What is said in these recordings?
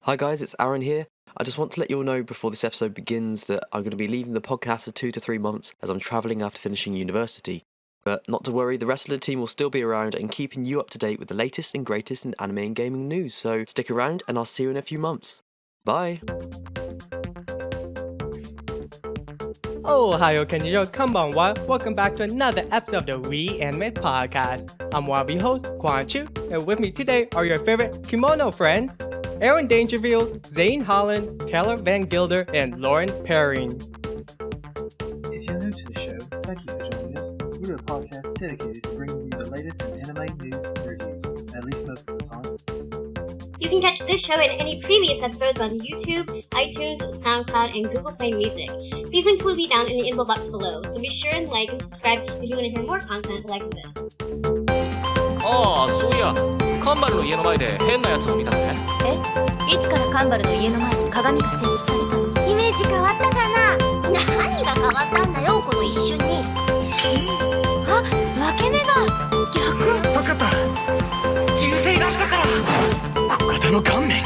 Hi guys, it's Aaron here. I just want to let you all know before this episode begins that I'm going to be leaving the podcast for 2 to 3 months as I'm travelling after finishing university. But not to worry, the rest of the team will still be around and keeping you up to date with the latest and greatest in anime and gaming news, so stick around and I'll see you in a few months. Bye! Oh, Ohio Kenyo, konbanwa. Welcome back to another episode of the We Anime Podcast. I'm one of your hosts, Quang Chu, and with me today are your favorite kimono friends, Aaron Dangerfield, Zane Holland, Taylor Van Gilder, and Lauren Perrin. If you're new to the show, thank you for joining us. We're a podcast dedicated to bringing you the latest in anime news and reviews, at least most of the time. You can catch this show and any previous episodes on YouTube, iTunes, SoundCloud, and Google Play Music. These links will be down in the info box below, so be sure and like and subscribe if you want to hear more content like this. ああ、そういや、カンバルの家の前で変なやつを見たぜ。え、いつからカンバルの家の前に鏡が設置されたの？イメージ変わったかな？何が変わったんだよ、この一瞬に。あ、分け目が逆。助かった。銃声がしたから。小型の顔面。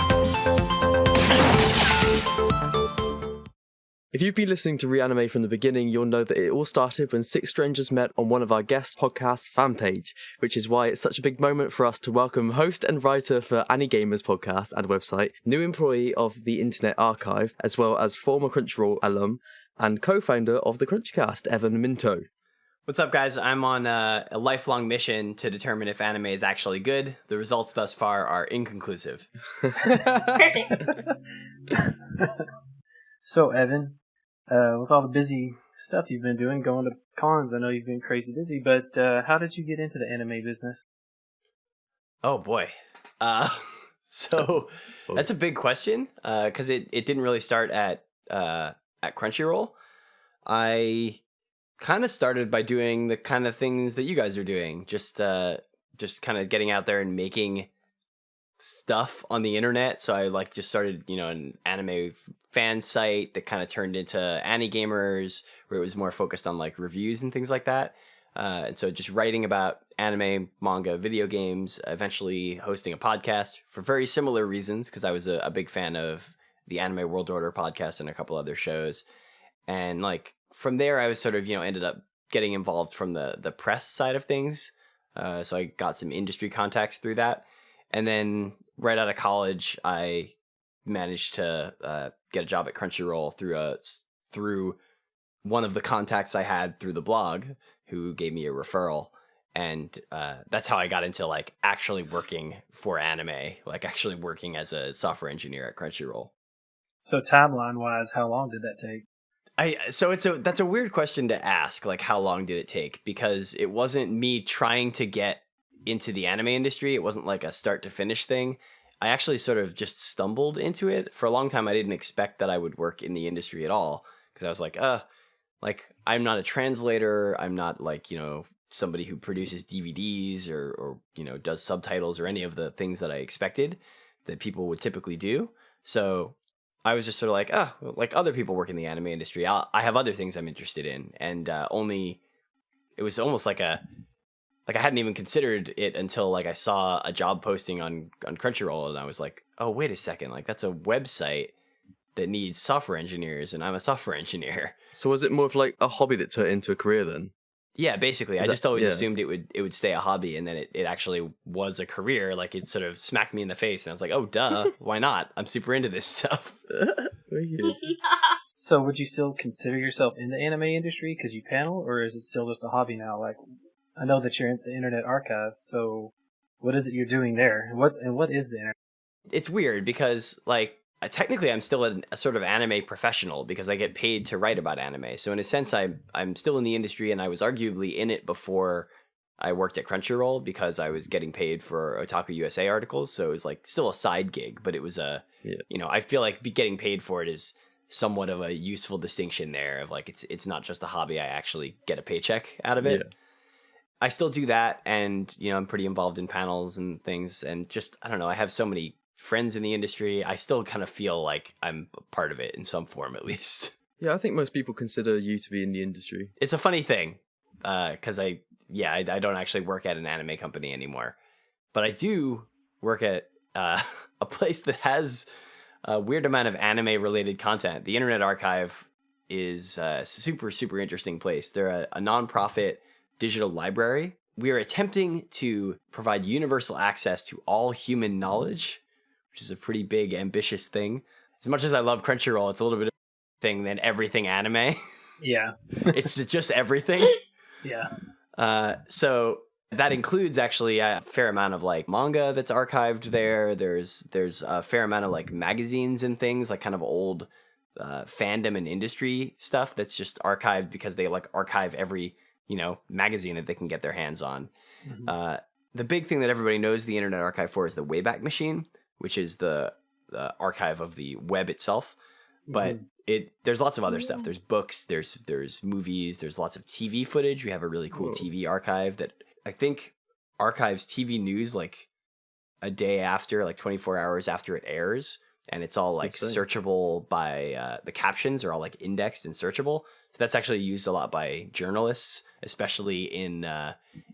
If you've been listening to Reanime from the beginning, you'll know that it all started when 6 strangers met on one of our guest podcast fan page, which is why it's such a big moment for us to welcome host and writer for AniGamers podcast and website, new employee of the Internet Archive, as well as former Crunchyroll alum and co-founder of the Crunchcast, Evan Minto. What's up, guys? I'm on a lifelong mission to determine if anime is actually good. The results thus far are inconclusive. Perfect. So, Evan, with all the busy stuff you've been doing, going to cons, I know you've been crazy busy, but how did you get into the anime business? Oh, boy. So that's a big question, because it didn't really start at Crunchyroll. I kind of started by doing the kind of things that you guys are doing, just kind of getting out there and making stuff on the internet. So I just started, an anime fan site that kind of turned into AniGamers, where it was more focused on reviews and things like that. And so just writing about anime, manga, video games, eventually hosting a podcast for very similar reasons, because I was a big fan of the Anime World Order podcast and a couple other shows. And from there, I was sort of, ended up getting involved from the press side of things. So I got some industry contacts through that. And then right out of college, I managed to get a job at Crunchyroll through one of the contacts I had through the blog, who gave me a referral. And that's how I got into actually working for anime, actually working as a software engineer at Crunchyroll. So timeline-wise, how long did that take? That's a weird question to ask, how long did it take? Because it wasn't me trying to get into the anime industry. It wasn't a start to finish thing. I actually sort of just stumbled into it. For a long time, I didn't expect that I would work in the industry at all, because I was I'm not a translator. I'm not somebody who produces DVDs or does subtitles or any of the things that I expected that people would typically do. So I was just sort of other people work in the anime industry. I have other things I'm interested in, and it was almost I hadn't even considered it until I saw a job posting on Crunchyroll, and I was oh, wait a second, that's a website that needs software engineers, and I'm a software engineer. So was it more of a hobby that turned into a career then? Yeah, basically. I just always assumed it would stay a hobby, and then it actually was a career. It sort of smacked me in the face, and I was oh, duh, why not? I'm super into this stuff. So would you still consider yourself in the anime industry because you panel, or is it still just a hobby now? I know that you're at the Internet Archive, so what is it you're doing there? What is the Internet? It's weird because, technically I'm still a sort of anime professional because I get paid to write about anime. So in a sense, I'm still in the industry, and I was arguably in it before I worked at Crunchyroll because I was getting paid for Otaku USA articles. So it was still a side gig, but it was I feel getting paid for it is somewhat of a useful distinction there of it's not just a hobby. I actually get a paycheck out of it. Yeah. I still do that, and I'm pretty involved in panels and things, and just I don't know, I have so many friends in the industry. I still kind of feel like I'm a part of it in some form, at least. Yeah, I think most people consider you to be in the industry. It's a funny thing, because I don't actually work at an anime company anymore, but I do work at a place that has a weird amount of anime related content. The Internet Archive is a super, super interesting place. They're a nonprofit digital library. We are attempting to provide universal access to all human knowledge, which is a pretty big, ambitious thing. As much as I love Crunchyroll, it's a little bit of a thing than everything anime. Yeah. It's just everything. Yeah. So that includes actually a fair amount of like manga that's archived there. There's a fair amount of like magazines and things, like kind of old fandom and industry stuff that's just archived because they like archive every, magazine that they can get their hands on. Mm-hmm. The big thing that everybody knows the Internet Archive for is the Wayback Machine, which is the archive of the web itself. But there's lots of other stuff. There's books, there's movies, there's lots of TV footage. We have a really cool TV archive that I think archives TV news like a day after, like 24 hours after it airs. And it's all like searchable by the captions are all like indexed and searchable. So that's actually used a lot by journalists, especially in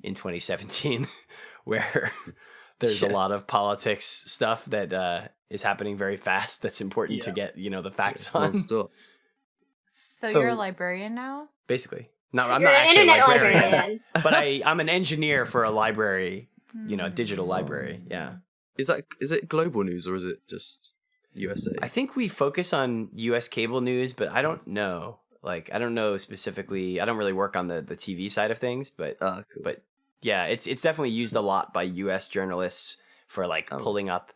2017, where there's a lot of politics stuff that is happening very fast. That's important to get the facts on. So you're a librarian now? Basically, I'm You're not an actually a internet librarian, but I'm an engineer for a library, digital library. Yeah. Is it global news or is it just USA? I think we focus on US cable news, but I don't know. Like, I don't know specifically. I don't really work on the TV side of things, but cool. But yeah, it's definitely used a lot by US journalists for like pulling up,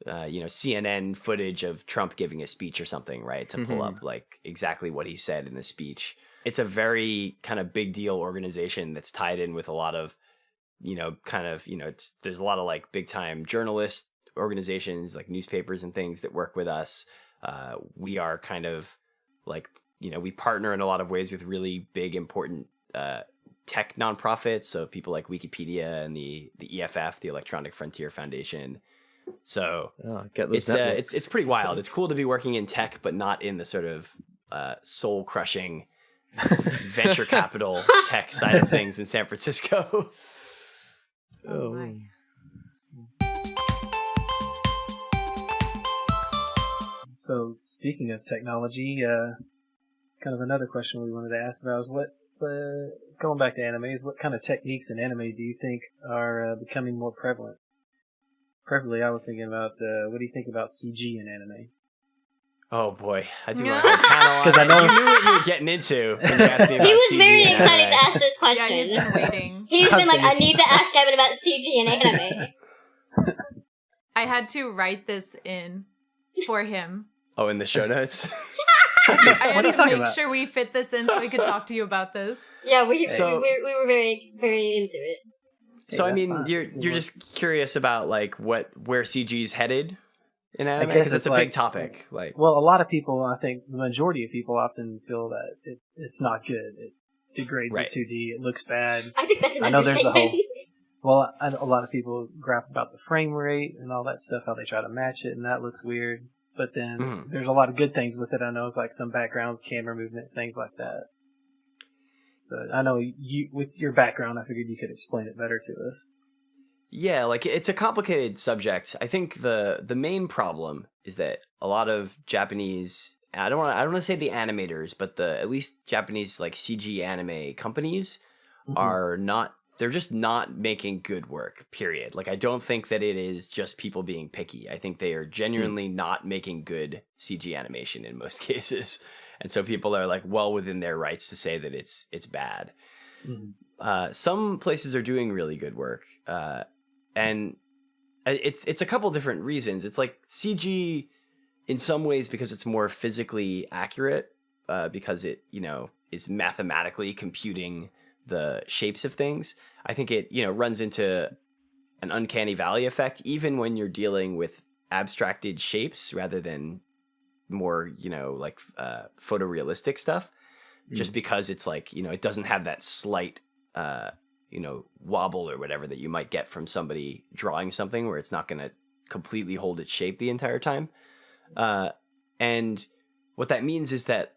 CNN footage of Trump giving a speech or something, right? To pull up like exactly what he said in the speech. It's a very kind of big deal organization that's tied in with a lot of, there's a lot of like big time journalist organizations like newspapers and things that work with us. We are kind of like, we partner in a lot of ways with really big, important tech nonprofits. So people like Wikipedia and the EFF, the Electronic Frontier Foundation. So it's pretty wild. It's cool to be working in tech, but not in the sort of soul crushing venture capital tech side of things in San Francisco. Oh my. So speaking of technology, kind of another question we wanted to ask about is going back to animes, what kind of techniques in anime do you think are becoming more prevalent? Preferably, I was thinking about, what do you think about CG in anime? Oh boy, I do my whole panel because I know you knew what you were getting into when you asked me about He was CG very and excited anime. to ask this question. Yeah, he's been waiting. He's been like, I need to ask Evan about CG and anime. I had to write this in for him. Oh, in the show notes? I had are you to talking make about? sure we fit this in so we could talk to you about this. Yeah, we were very, very into it. So I that's mean, fine. you're just curious about like where CG's headed in anime, guess because it's it's a like- big topic. Like, Well, a lot of people, I think the majority of people often feel that it's not good. It degrades Right. the 2D. It looks bad. I think that's an I know there's the whole- understatement. Well, a lot of people graph about the frame rate and all that stuff, how they try to match it, and that looks weird. But then there's a lot of good things with it. I know it's like some backgrounds, camera movement, things like that. So I know you, with your background, I figured you could explain it better to us. yeah, like it's a complicated subject. I think the main problem is that a lot of Japanese, I don't want to say the animators, but at least Japanese like CG anime companies are not. They're just not making good work, period. Like, I don't think that it is just people being picky. I think they are genuinely not making good CG animation in most cases. And so people are like well within their rights to say that it's bad. Some places are doing really good work. And it's a couple different reasons. It's like CG in some ways because it's more physically accurate, because it, is mathematically computing the shapes of things. I think it, runs into an uncanny valley effect, even when you're dealing with abstracted shapes rather than more, photorealistic stuff, just because it's like, it doesn't have that slight, wobble or whatever that you might get from somebody drawing something where it's not going to completely hold its shape the entire time. And what that means is that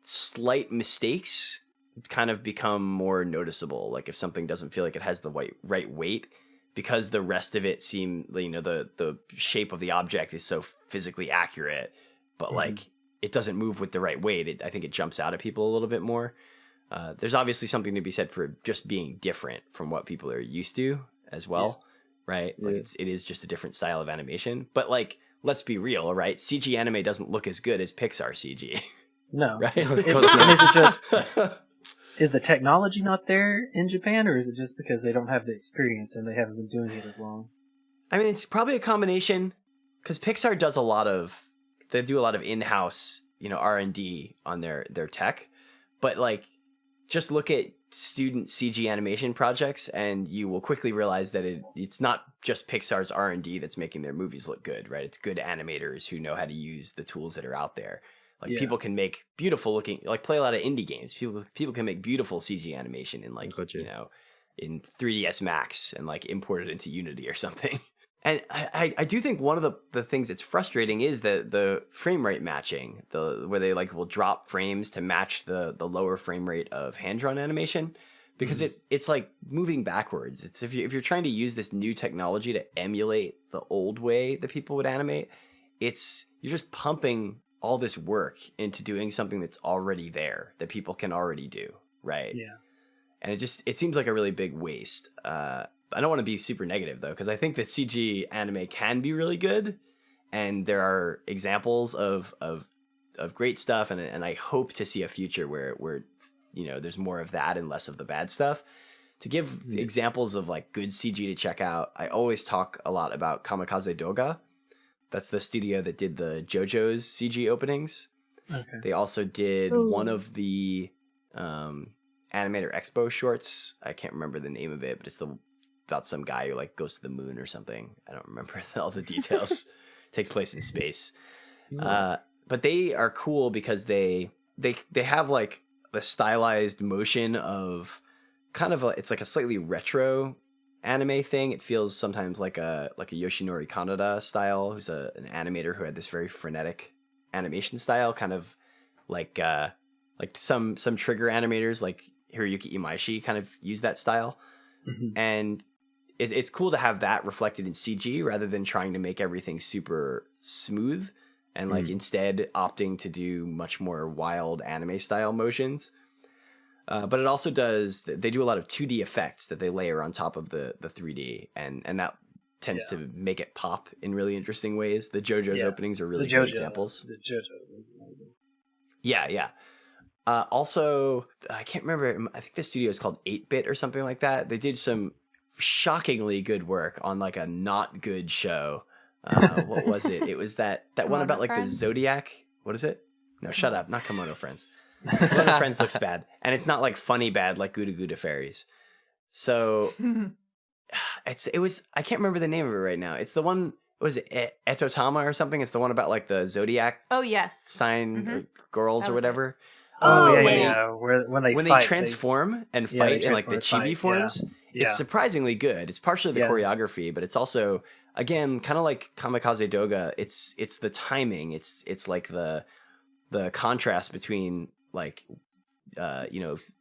slight mistakes kind of become more noticeable. Like if something doesn't feel like it has the right weight, because the rest of it seem, the shape of the object is so physically accurate, but like it doesn't move with the right weight. I think it jumps out at people a little bit more. There's obviously something to be said for just being different from what people are used to as well, right? Like it is just a different style of animation. But like, let's be real, right? CG anime doesn't look as good as Pixar CG. No. Right? And is it just... Is the technology not there in Japan, or is it just because they don't have the experience and they haven't been doing it as long? I mean, it's probably a combination, because Pixar does they do a lot of in-house, R&D on their tech. But like, just look at student CG animation projects and you will quickly realize that it's not just Pixar's R&D that's making their movies look good, right? It's good animators who know how to use the tools that are out there. Like people can make beautiful looking, like play a lot of indie games. People can make beautiful CG animation in in 3ds Max and like import it into Unity or something. And I do think one of the things that's frustrating is the frame rate matching, where they like will drop frames to match the lower frame rate of hand drawn animation, because it's like moving backwards. It's if you're trying to use this new technology to emulate the old way that people would animate, you're just pumping all this work into doing something that's already there, that people can already do, right? Yeah. And it seems like a really big waste. I don't want to be super negative though, because I think that CG anime can be really good, and there are examples of great stuff, and I hope to see a future where there's more of that and less of the bad stuff. To give examples of like good CG to check out, I always talk a lot about Kamikaze Doga. That's the studio that did the JoJo's CG openings. Okay. They also did one of the Animator Expo shorts. I can't remember the name of it, but it's about some guy who like goes to the moon or something. I don't remember all the details. It takes place in space. But they are cool because they have like the stylized motion of kind of it's like a slightly retro anime thing. It feels sometimes like a Yoshinori Kaneda style, who's an animator who had this very frenetic animation style, kind of like some trigger animators like Hiroyuki Imaishi kind of use that style. And it's cool to have that reflected in CG rather than trying to make everything super smooth and like instead opting to do much more wild anime style motions. But it also they do a lot of 2D effects that they layer on top of the 3D, and that tends to make it pop in really interesting ways. The JoJo's openings are really good examples. The JoJo was amazing. Yeah. Also, I can't remember, I think the studio is called 8-Bit or something like that. They did some shockingly good work on like a not good show. What was it? It was that one about like the Zodiac. What is it? No, shut up. Not Kimono Friends. Kimono Friends looks bad. And it's not like funny bad like Gouda Gouda Fairies. So it was, I can't remember the name of it right now. It's the one, was it Etotama or something? It's the one about like the Zodiac sign or girls or whatever. When they transform and fight in like the chibi forms, it's surprisingly good. It's partially the choreography, but it's also, again, kind of like Kamikaze Doga. It's the timing. It's like the contrast between like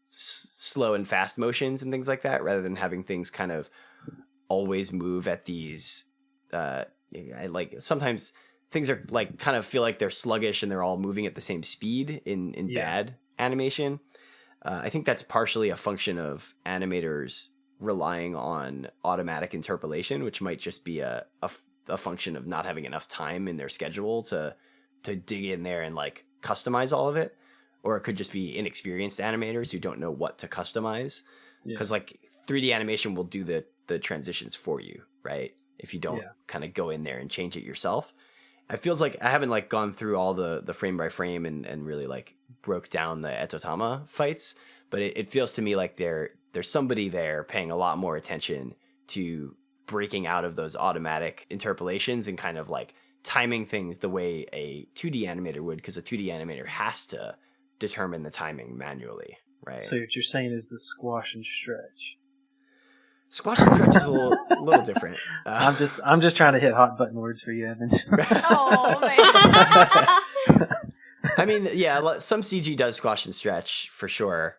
slow and fast motions and things like that, rather than having things kind of always move at these. I like sometimes things are like kind of feel like they're sluggish and they're all moving at the same speed in bad animation. I think that's partially a function of animators relying on automatic interpolation, which might just be a function of not having enough time in their schedule to dig in there and like customize all of it. Or it could just be inexperienced animators who don't know what to customize. Because like 3D animation will do the transitions for you, right? If you don't kind of go in there and change it yourself. It feels like I haven't like gone through all the frame by frame and really like broke down the Etotama fights, but it feels to me like there's somebody there paying a lot more attention to breaking out of those automatic interpolations and kind of like timing things the way a 2D animator would, because a 2D animator has to determine the timing manually, right? So what you're saying is the squash and stretch. Squash and stretch is a little different. I'm just trying to hit hot button words for you, Evan. Oh man. I mean, yeah, some CG does squash and stretch for sure,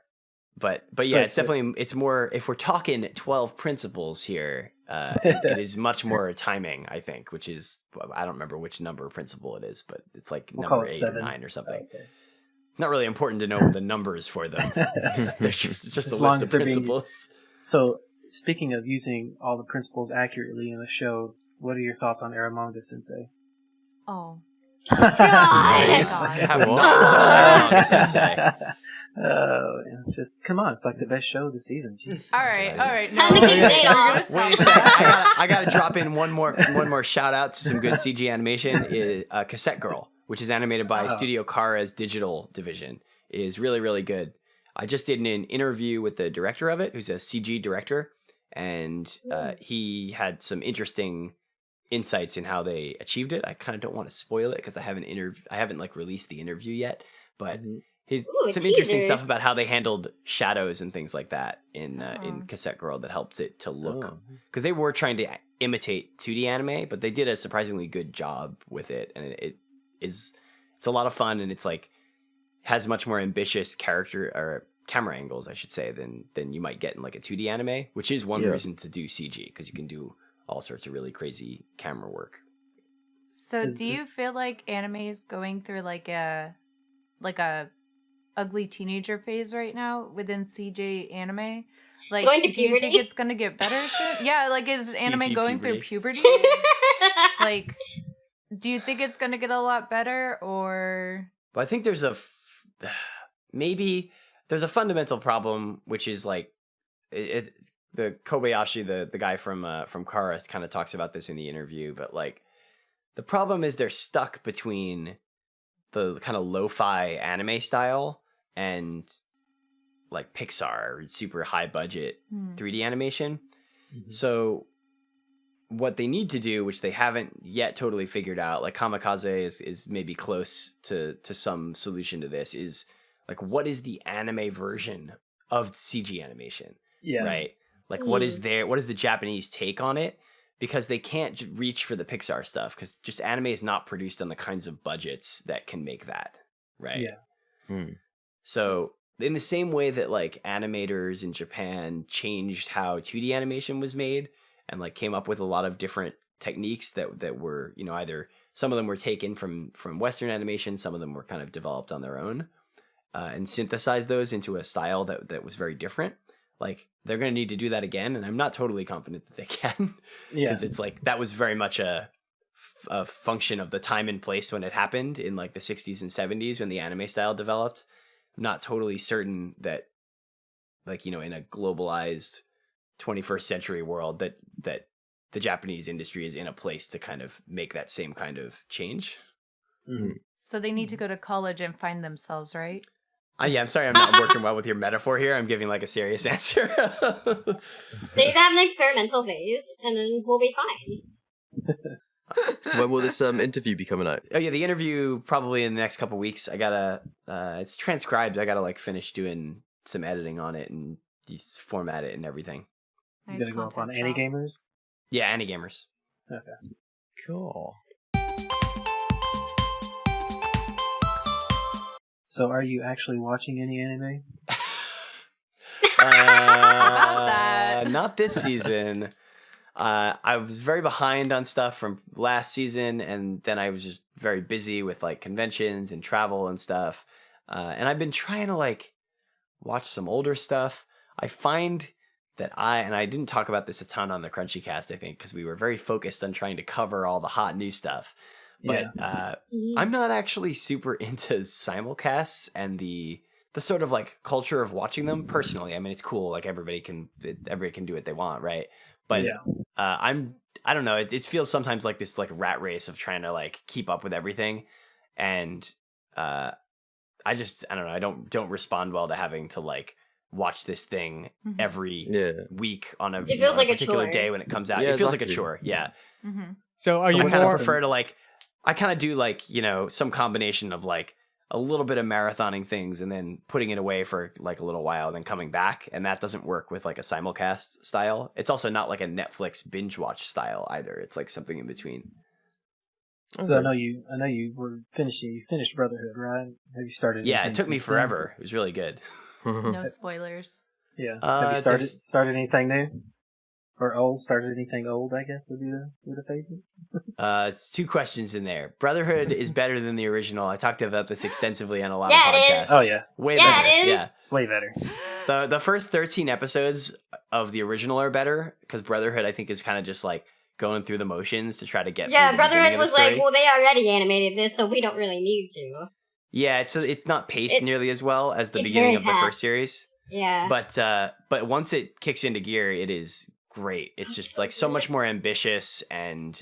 but yeah, it's definitely, it's more, if we're talking 12 principles here, It is much more timing, I think, which is, I don't remember which number principle it is, but it's like We'll call number it 8 7. or 9 or something. Okay. Not really important to know the numbers for them. They're just As a long list as of they're being principles. So, speaking of using all the principles accurately in the show, what are your thoughts on Aramanga Sensei? Oh. God. I have Not not watched Aramanga Sensei. Oh, just come on! It's like the best show of the season. Jeez. All right. Time to kick Zane We're off. gonna stop Wait a second. I gotta drop in one more shout out to some good CG animation. Is Cassette Girl, which is animated by Studio Kara's digital division, is really, really good. I just did an interview with the director of it, who's a CG director, and he had some interesting insights in how they achieved it. I kind of don't want to spoil it because I haven't like released the interview yet, but some interesting stuff about how they handled shadows and things like that in Cassette Girl that helped it to look, because they were trying to imitate 2D anime, but they did a surprisingly good job with it, and it's a lot of fun, and it's like has much more ambitious character or camera angles, I should say, than you might get in like a 2D anime, which is one reason to do CG, because you can do all sorts of really crazy camera work. So do you feel like anime is going through like a ugly teenager phase right now within CG anime? Like, Going to do you think puberty? it's gonna get better soon? Yeah, like is anime CG going puberty. through puberty? Like, do you think it's gonna get a lot better, or? But I think there's maybe there's a fundamental problem, which is like the Kobayashi, the guy from Kara, kind of talks about this in the interview. But like the problem is they're stuck between the kind of lo-fi anime style and like Pixar, super high budget 3D animation. So what they need to do, which they haven't yet totally figured out, like Kamikaze is maybe close to some solution to this, is like, what is the anime version of CG animation? Yeah. Right? Like, what is the Japanese take on it? Because they can't reach for the Pixar stuff, because just anime is not produced on the kinds of budgets that can make that, right? Yeah. So in the same way that like animators in Japan changed how 2D animation was made and like came up with a lot of different techniques that were, you know, either some of them were taken from Western animation, some of them were kind of developed on their own, and synthesized those into a style that was very different. Like, they're going to need to do that again, and I'm not totally confident that they can, because it's like that was very much a function of the time and place when it happened in like the 60s and 70s when the anime style developed. I'm not totally certain that, like, you know, in a globalized 21st century world that the Japanese industry is in a place to kind of make that same kind of change. So they need to go to college and find themselves, right? Yeah, I'm sorry I'm not working well with your metaphor here. I'm giving like a serious answer. They have an experimental phase, and then we'll be fine. When will this interview be coming out? Oh yeah, the interview probably in the next couple weeks. I gotta, it's transcribed. I gotta like finish doing some editing on it and just format it and everything. Is it going to go up on Anygamers? Yeah, Anygamers. Okay. Cool. So are you actually watching any anime? About that. Not this season. I was very behind on stuff from last season, and then I was just very busy with like conventions and travel and stuff. And I've been trying to like watch some older stuff. I find that I didn't talk about this a ton on the Crunchy Cast, I think, because we were very focused on trying to cover all the hot new stuff. But I'm not actually super into simulcasts and the sort of like culture of watching them personally. I mean, it's cool. Like everybody can do what they want, right? But I don't know. It feels sometimes like this like rat race of trying to like keep up with everything, and I don't know. I don't respond well to having to like watch this thing every week on a, It feels like a particular chore. day when it comes out. Yeah, it feels like a exactly. chore. Yeah. So are So you I kind of more? prefer to like, I kind of do like, you know, some combination of like a little bit of marathoning things and then putting it away for like a little while and then coming back. And that doesn't work with like a simulcast style. It's also not like a Netflix binge watch style either. It's like something in between. So I know you were finishing. You finished Brotherhood, right? Have you started? Yeah, it anything took me since then? forever. It was really good. No spoilers. Yeah. Have you started anything new? or old, started anything old, I guess would be the face it. It's 2 questions in there. Brotherhood is better than the original. I talked about this extensively on a lot Yeah, of it podcasts. is. Oh, yeah. Way Yeah, better. it is. Yeah. Way better. The first 13 episodes of the original are better because Brotherhood, I think, is kind of just like going through the motions to try to get Yeah, through the beginning Brotherhood of the was story. like, well, they already animated this, so we don't really need to. Yeah, it's not paced nearly as well as the it's beginning very of the fast. first series. Yeah. But once it kicks into gear, it is great. It's just like so much more ambitious, and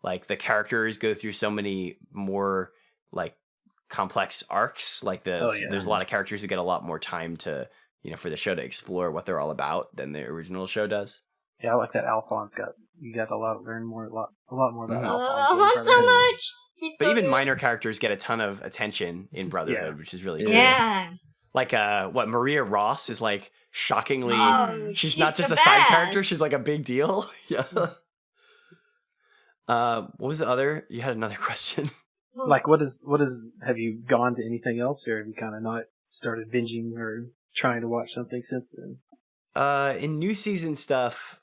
like the characters go through so many more like complex arcs. Like there's a lot of characters who get a lot more time to, you know, for the show to explore what they're all about than the original show does. Yeah, I like that Alphonse you got a lot more about Mhm. Alphonse. in I want so Brotherhood. much. He's But so even good. minor characters get a ton of attention in Brotherhood, which is really cool. Yeah. Like Maria Ross is like shockingly Oh, she's not just the a side best. character, she's like a big deal. Yeah. What was the other? You had another question. Like, what is? Have you gone to anything else, or have you kind of not started binging or trying to watch something since then? In new season stuff,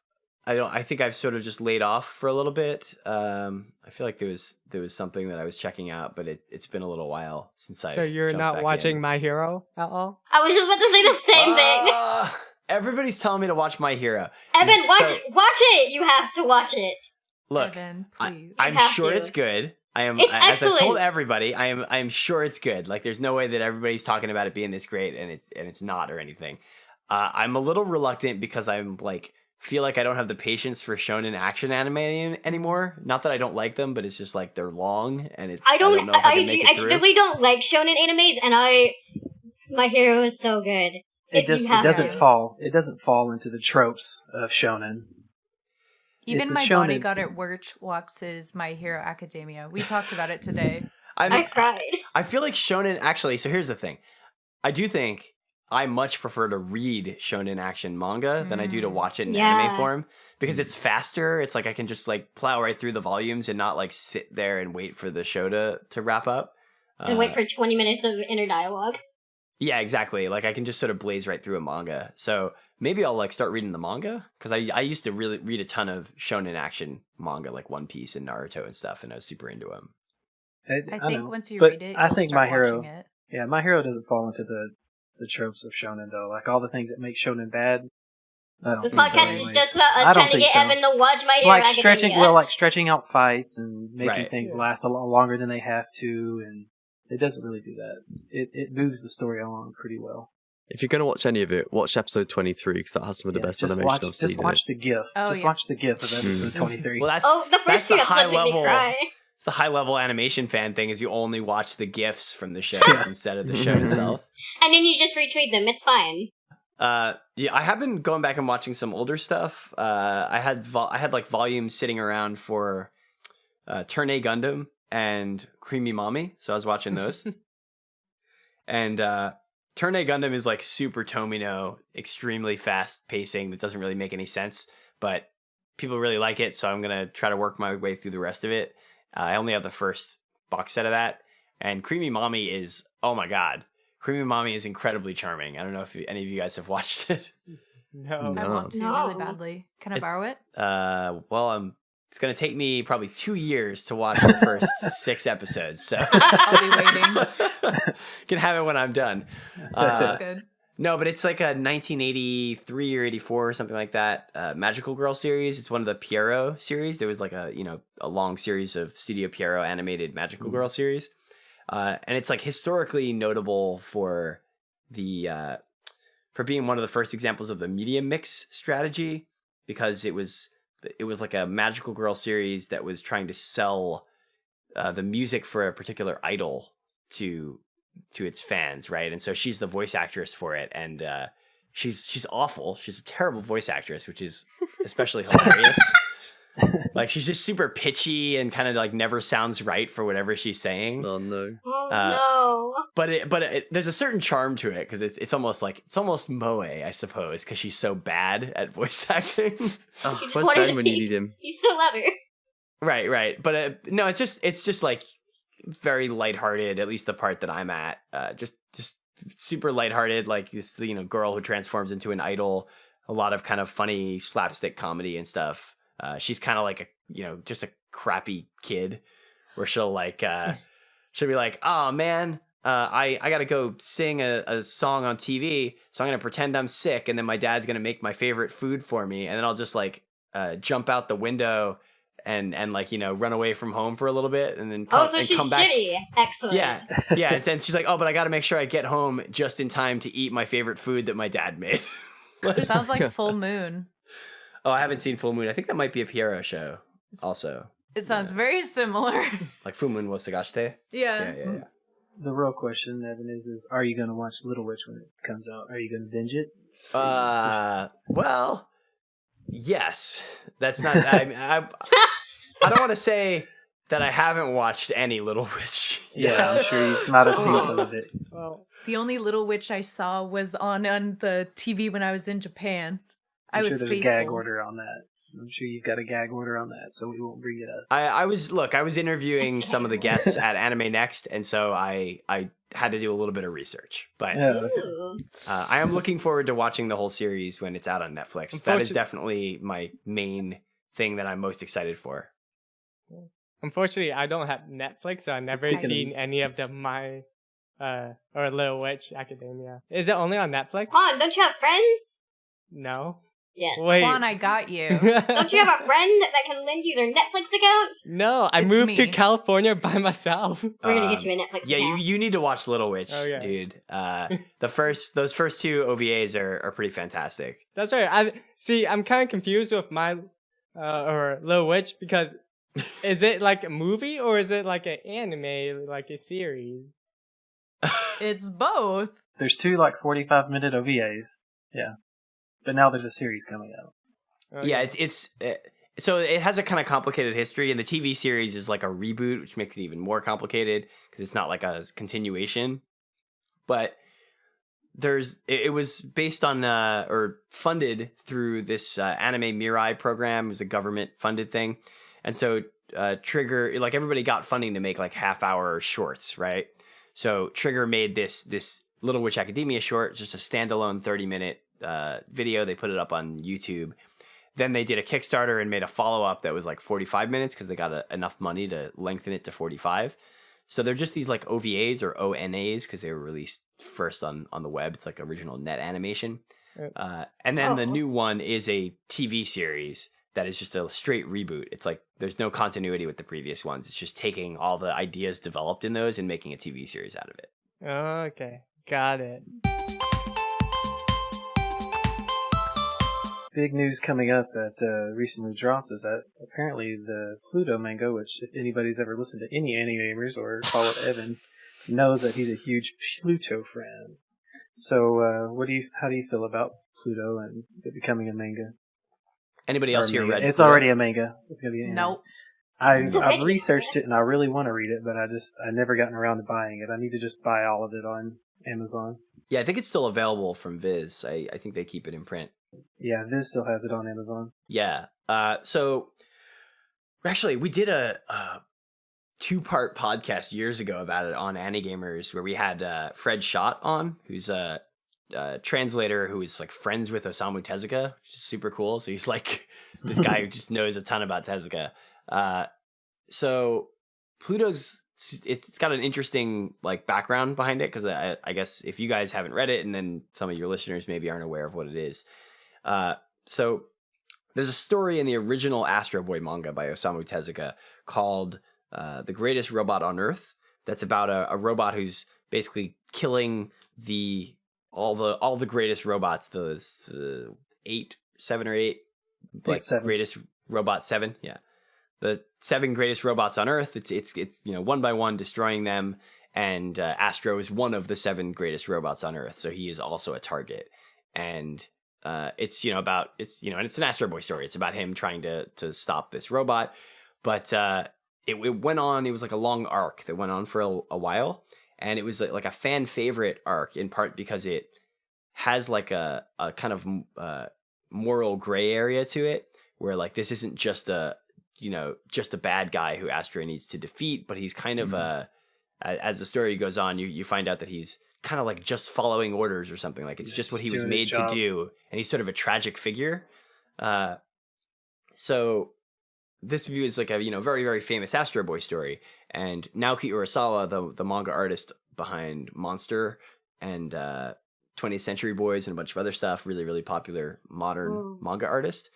I think I've sort of just laid off for a little bit. I feel like there was something that I was checking out, but it's been a little while since I've So you're jumped not back watching in. My Hero at all? I was just about to say the same thing. Everybody's telling me to watch My Hero. Evan, watch So- it. You have to watch it. Look, Evan, please. I'm You have sure to. it's good. It's as I've told excellent. everybody, I am sure it's good. Like, there's no way that everybody's talking about it being this great and it's not or anything. I'm a little reluctant because I'm like feel like I don't have the patience for shonen action anime anymore. Not that I don't like them, but it's just like they're long and I don't know if I can make it through. typically don't like shonen animes, and My Hero is so good. It have doesn't to. fall into the tropes of shonen. Even It's a my shonen. bodyguard at work watches My Hero Academia. We talked about it today. I cried. I feel like shonen actually. So here's the thing. I do think I much prefer to read shonen action manga than I do to watch it in anime Yeah. form because it's faster. It's like I can just like plow right through the volumes and not like sit there and wait for the show to wrap up. And wait for 20 minutes of inner dialogue. Yeah, exactly. Like I can just sort of blaze right through a manga. So maybe I'll like start reading the manga because I used to really read a ton of shonen action manga like One Piece and Naruto and stuff, and I was super into them. I think know. once you But read it, I you'll think start My Hero. watching it. Yeah, My Hero doesn't fall into the tropes of shonen though. Like all the things that make shonen bad. I don't This think so podcast is anyways. just about I us don't trying to think get so. Evan to watch My Hero like Academia. stretching out fights and making Right. things last a lot longer than they have to, and it doesn't really do that. It moves the story along pretty well. If you're going to watch any of it, watch episode 23 because that has some of the Yeah, best just animation watch, I've seen just in watch it. the GIF. Oh, Just yeah. watch the GIF of episode 23. Well, that's Oh, the that's first the two high episodes made me level. cry. It's the high level animation fan thing is you only watch the GIFs from the shows instead of the show itself. And then you just retweet them. It's fine. Yeah, I have been going back and watching some older stuff. I had like volumes sitting around for Turn A Gundam and Creamy Mommy, so I was watching those. And Turn A Gundam is like super Tomino, extremely fast pacing that doesn't really make any sense, but people really like it, so I'm gonna try to work my way through the rest of it. I only have the first box set of that, and Creamy Mommy is, oh my god, Creamy Mommy is incredibly charming. I don't know if any of you guys have watched it. No. I want to No. really badly. Can I borrow it? Well, it's gonna take me probably 2 years to watch the first 6 episodes, so I'll be waiting. can have it when I'm done. That's good. No, but it's like a 1983 or 84 or something like that Magical Girl series. It's one of the Pierrot series. There was like a long series of Studio Pierrot animated Magical Girl series. And it's like historically notable for being one of the first examples of the media mix strategy because it was like a Magical Girl series that was trying to sell the music for a particular idol to its fans, right? And so she's the voice actress for it, and she's awful. She's a terrible voice actress, which is especially hilarious. Like she's just super pitchy and kind of like never sounds right for whatever she's saying. Oh no. Oh, no. But there's a certain charm to it because it's almost moe, I suppose, because she's so bad at voice acting. Oh, You just where's wanted Ben to when you be- need him? You still love her. Right. But no, it's just like very lighthearted, at least the part that I'm at. Just super lighthearted, like this girl who transforms into an idol. a lot of kind of funny slapstick comedy and stuff. She's kind of like just a crappy kid, where she'll be like, oh man, I gotta go sing a song on TV, so I'm gonna pretend I'm sick, and then my dad's gonna make my favorite food for me, and then I'll just jump out the window and run away from home for a little bit, and then come back. Shitty. Excellent. Yeah. And then she's like, oh, but I gotta make sure I get home just in time to eat my favorite food that my dad made. It sounds like Full Moon. Oh, I haven't seen Full Moon. I think that might be a Pierrot show also. It sounds very similar. Like Full Moon was Sagashite? Yeah. Yeah. The real question, Evan, is are you going to watch Little Witch when it comes out? Are you going to binge it? Well, yes. That's not... I don't want to say that I haven't watched any Little Witch. Yeah, I'm sure you might have seen some of it. Well, The only Little Witch I saw was on the TV when I was in Japan. I'm I sure was there's faithful. a gag order on that. I'm sure you've got a gag order on that, so we won't bring it up. I was interviewing some of the guests at Anime Next, and so I had to do a little bit of research. But Ooh. I am looking forward to watching the whole series when it's out on Netflix. That is definitely my main thing that I'm most excited for. unfortunately, I don't have Netflix, so I've never speaking seen any of the or Little Witch Academia. Is it only on Netflix? Quan, don't you have friends? No. Yes. Wait. Quan, I got you. Don't you have a friend that can lend you their Netflix account? No, I It's moved to me. California by myself. We're gonna get you a Netflix Yeah, account. you need to watch Little Witch, Oh, yeah. dude. Those first two OVAs are pretty fantastic. That's right. I'm kind of confused with my or Little Witch because is it like a movie or is it like an anime, like a series? It's both. There's two 45-minute OVAs. Yeah. But now there's a series coming out. Okay. Yeah, so it has a kind of complicated history, and the TV series is like a reboot, which makes it even more complicated because it's not like a continuation. But it was based on or funded through this Anime Mirai program. It was a government funded thing, and so Trigger, everybody got funding to make half-hour shorts, right? So Trigger made this Little Witch Academia short, just a standalone 30-minute video. They put it up on YouTube. Then they did a Kickstarter and made a follow-up that was 45 minutes because they got enough money to lengthen it to 45. So they're just these OVAs or ONAs because they were released first on the web. It's original net animation. And then the new one is a TV series that is just a straight reboot. It's there's no continuity with the previous ones. It's just taking all the ideas developed in those and making a TV series out of it. Okay, got it. Big news coming up that recently dropped is that apparently the Pluto manga, which if anybody's ever listened to any animators or followed Evan, knows that he's a huge Pluto fan. So how do you feel about Pluto and it becoming a manga? Anybody else here read It's Pluto? already a manga. It's going to be an anime. Nope. I've researched it and I really want to read it, but I never gotten around to buying it. I need to just buy all of it on Amazon. Yeah, I think it's still available from Viz. I think they keep it in print. Yeah, Viz still has it on Amazon. Yeah. So actually, we did a 2-part podcast years ago about it on Anigamers where we had Fred Schott on, who's a translator who is friends with Osamu Tezuka, which is super cool. So he's this guy who just knows a ton about Tezuka. So Pluto's it's got an interesting background behind it because I guess if you guys haven't read it and then some of your listeners maybe aren't aware of what it is. So there's a story in the original Astro Boy manga by Osamu Tezuka called The Greatest Robot on Earth. That's about a robot who's basically killing all the greatest robots, those 7 or 8 7. greatest robot 7, yeah. The 7 greatest robots on Earth. It's one by one destroying them, and Astro is one of the 7 greatest robots on Earth, so he is also a target. And it's and it's an Astro Boy story. It's about him trying to stop this robot, but it went on. It was a long arc that went on for a while, and it was like a fan favorite arc in part because it has a kind of moral gray area to it, where this isn't just a bad guy who Astro needs to defeat, but he's kind of as the story goes on, you find out that he's kind of like just following orders or something. Like it's just what he was made to do, and he's sort of a tragic figure. So this movie is like a very, very famous Astro Boy story, and Naoki Urasawa, the manga artist behind Monster and 20th Century Boys and a bunch of other stuff, really, really popular modern manga artist,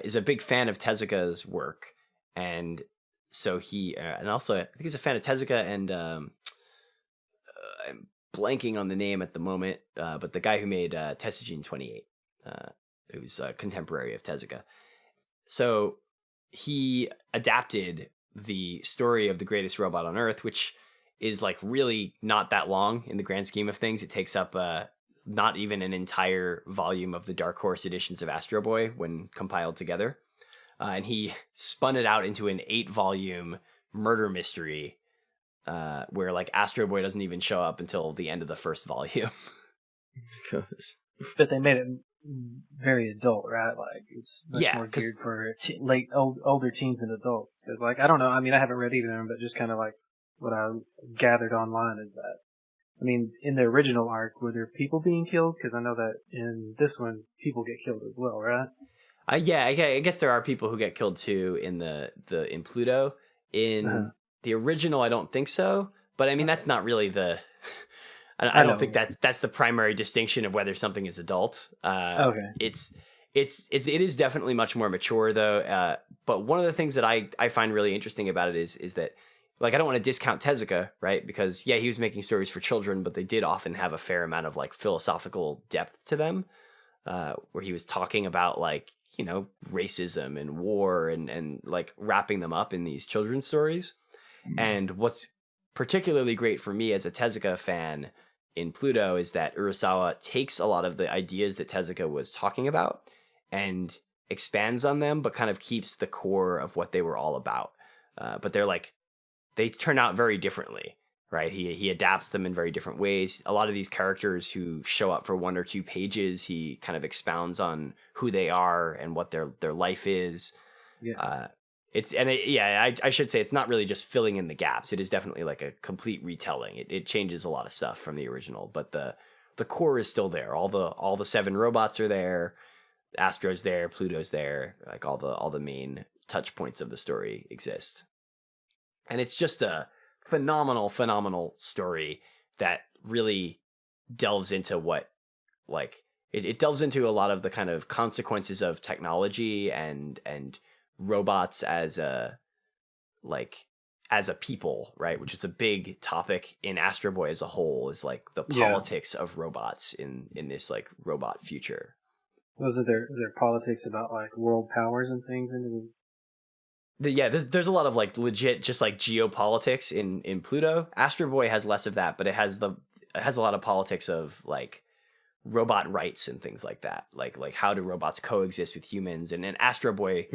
is a big fan of Tezuka's work. And so he, and also I think he's a fan of Tezuka, and I'm blanking on the name at the moment, but the guy who made Tetsujin 28, who's a contemporary of Tezuka. So he adapted the story of the greatest robot on Earth, which is like really not that long in the grand scheme of things. It takes up not even an entire volume of the Dark Horse editions of Astro Boy when compiled together. And he spun it out into an 8-volume murder mystery where like Astro Boy doesn't even show up until the end of the first volume. Gosh. But they made it very adult, right? Like it's much more geared for older teens and adults. Because like I don't know, I mean I haven't read either of them, but just kind of like what I gathered online is that, I mean, in the original arc, were there people being killed? Because I know that in this one, people get killed as well, right? Yeah, I guess there are people who get killed too in in Pluto. In the original, I don't think so. But I mean, that's not really the. I don't think that's the primary distinction of whether something is adult. Okay. It is definitely much more mature though. But one of the things that I find really interesting about it is that, like, I don't want to discount Tezuka, right? Because he was making stories for children, but they did often have a fair amount of like philosophical depth to them, where he was talking about like, racism and war and like wrapping them up in these children's stories. Mm-hmm. And what's particularly great for me as a Tezuka fan in Pluto is that Urasawa takes a lot of the ideas that Tezuka was talking about and expands on them, but kind of keeps the core of what they were all about. But they turn out very differently, right? He adapts them in very different ways. A lot of these characters who show up for 1 or 2 pages, he kind of expounds on who they are and what their life is. Yeah. I should say it's not really just filling in the gaps. It is definitely like a complete retelling. It changes a lot of stuff from the original, but the core is still there. All the 7 robots are there. Astro's there, Pluto's there. Like all the main touch points of the story exist. And it's just a phenomenal story that really delves into what, like, it delves into a lot of the kind of consequences of technology and robots as a people, right? Which is a big topic in Astro Boy as a whole, is like the politics of robots in this like robot future. Is there politics about like world powers and things in it? There's a lot of like legit just like geopolitics in Pluto. Astro Boy has less of that, but it has a lot of politics of like robot rights and things like that. Like how do robots coexist with humans? And Astro Boy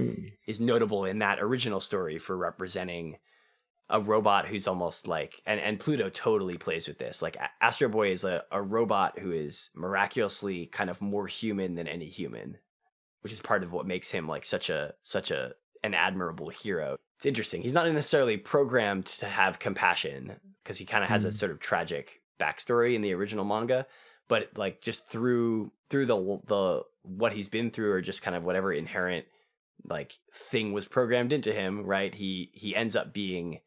is notable in that original story for representing a robot who's almost like, and Pluto totally plays with this. Like Astro Boy is a robot who is miraculously kind of more human than any human, which is part of what makes him like such an admirable hero. It's interesting. He's not necessarily programmed to have compassion because he kind of has a sort of tragic backstory in the original manga, but like just through the what he's been through, or just kind of whatever inherent like thing was programmed into him, right? He ends up being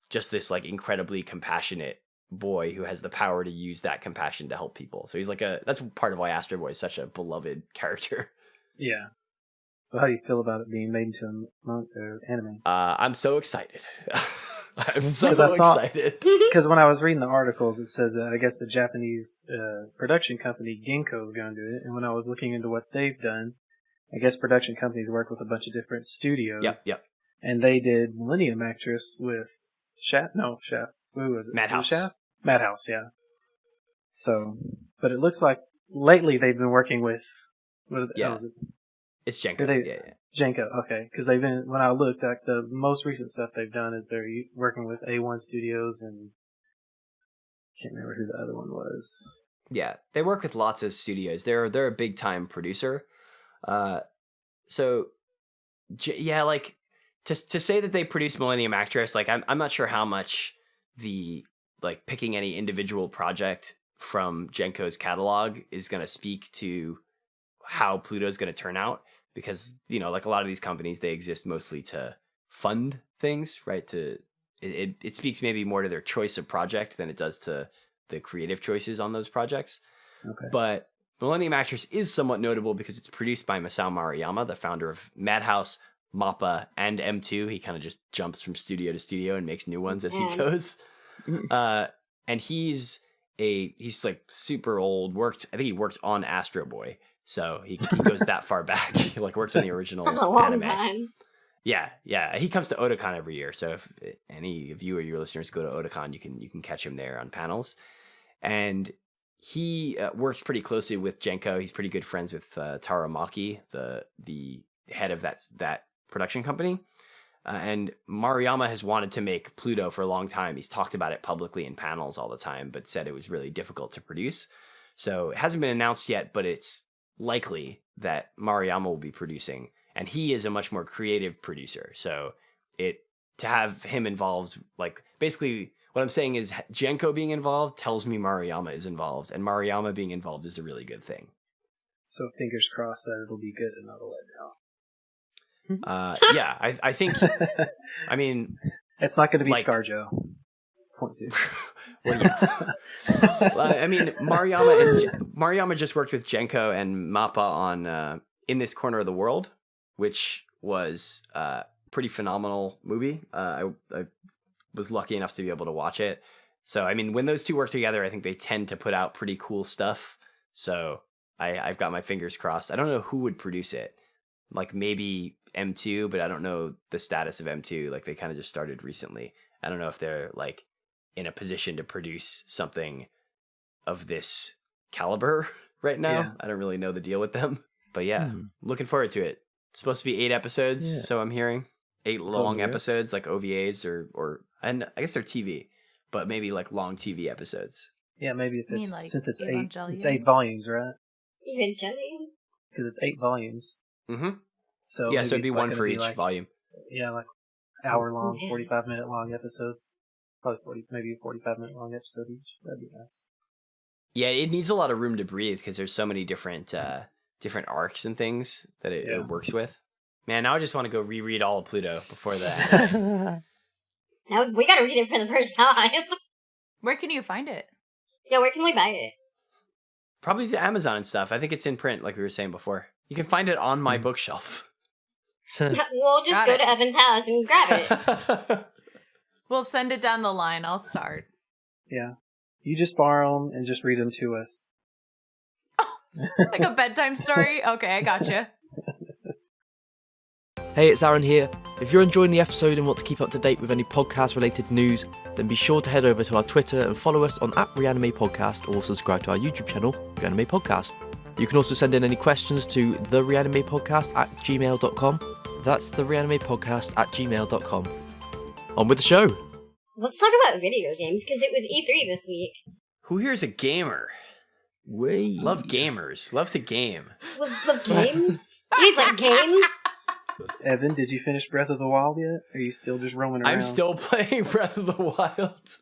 just this like incredibly compassionate boy who has the power to use that compassion to help people. So he's like that's part of why Astro Boy is such a beloved character. Yeah. So how do you feel about it being made into anime? I'm so excited. I'm so excited. Because when I was reading the articles, it says that I guess the Japanese production company Ginko is going to do it. And when I was looking into what they've done, I guess production companies work with a bunch of different studios. Yep. And they did Millennium Actress with Shaft. Who was it? Madhouse. Shaft? Madhouse, yeah. So, but it looks like lately they've been working with. It's Genko. Genko, okay. Because they've been, when I looked at the most recent stuff they've done, is they're working with A1 Studios, and I can't remember who the other one was. Yeah, they work with lots of studios. They're a big time producer. So like to say that they produce Millennium Actress, like I'm not sure how much the like picking any individual project from Genko's catalog is going to speak to how Pluto's going to turn out, because, you know, like a lot of these companies, they exist mostly to fund things, right? It speaks maybe more to their choice of project than it does to the creative choices on those projects. Okay. But Millennium Actress is somewhat notable because it's produced by Masao Maruyama, the founder of Madhouse, MAPPA, and M2. He kind of just jumps from studio to studio and makes new ones as he goes. And he's like super old. I think he worked on Astro Boy, so he goes that far back. He like worked on the original That's a long anime. time. Yeah. He comes to Otakon every year, so if any of you or your listeners go to Otakon, you can catch him there on panels. And he works pretty closely with Genko. He's pretty good friends with Taro Maki, the head of that production company. And Maruyama has wanted to make Pluto for a long time. He's talked about it publicly in panels all the time, but said it was really difficult to produce. So it hasn't been announced yet, but it's likely that Maruyama will be producing. And he is a much more creative producer. So to have him involved, like basically what I'm saying is Genko being involved tells me Maruyama is involved, and Maruyama being involved is a really good thing. So fingers crossed that it'll be good and not a letdown. Yeah, I think, I mean... It's not going to be like, ScarJo. Point two. Well, yeah. I mean, Maruyama just worked with Genko and MAPPA on In This Corner of the World, which was a pretty phenomenal movie. I was lucky enough to be able to watch it. So, I mean, when those two work together, I think they tend to put out pretty cool stuff. So I've got my fingers crossed. I don't know who would produce it. Like maybe M2, but I don't know the status of M2. Like they kind of just started recently. I don't know if they're like in a position to produce something of this caliber right now. Yeah. I don't really know the deal with them. But yeah, looking forward to it. It's supposed to be 8 episodes, so I'm hearing. 8 long episodes, like OVAs or and I guess they're TV, but maybe like long TV episodes. Yeah, maybe if mean, it's like, since it's Evangelion? it's 8 volumes, right? Evangelion? Because it's 8 volumes. Mm-hmm. So Yeah, maybe so it'd be it's one gonna for be each like, volume. Yeah, like hour long, Yeah. 45-minute long episodes. Probably maybe a 45-minute long episode each. That'd be nice. Yeah, it needs a lot of room to breathe because there's so many different arcs and things that it works with. Man, now I just want to go reread all of Pluto before that. Now we gotta read it for the first time. Where can you find it? Yeah, where can we buy it? Probably to Amazon and stuff. I think it's in print, like we were saying before. You can find it on my bookshelf. We'll just Got go it. to Evan's house and grab it. We'll send it down the line. I'll start. Yeah. You just borrow them and just read them to us. It's like a bedtime story. Okay, I gotcha. Hey, it's Aaron here. If you're enjoying the episode and want to keep up to date with any podcast-related news, then be sure to head over to our Twitter and follow us on @ReanimePodcast or subscribe to our YouTube channel, Reanime Podcast. You can also send in any questions to thereanimepodcast@gmail.com. That's thereanimepodcast@gmail.com. On with the show. Let's talk about video games, because it was E3 this week. Who here is a gamer? Love gamers. Love to game. Love games? You guys like games? Evan, did you finish Breath of the Wild yet? Or are you still just roaming around? I'm still playing Breath of the Wild.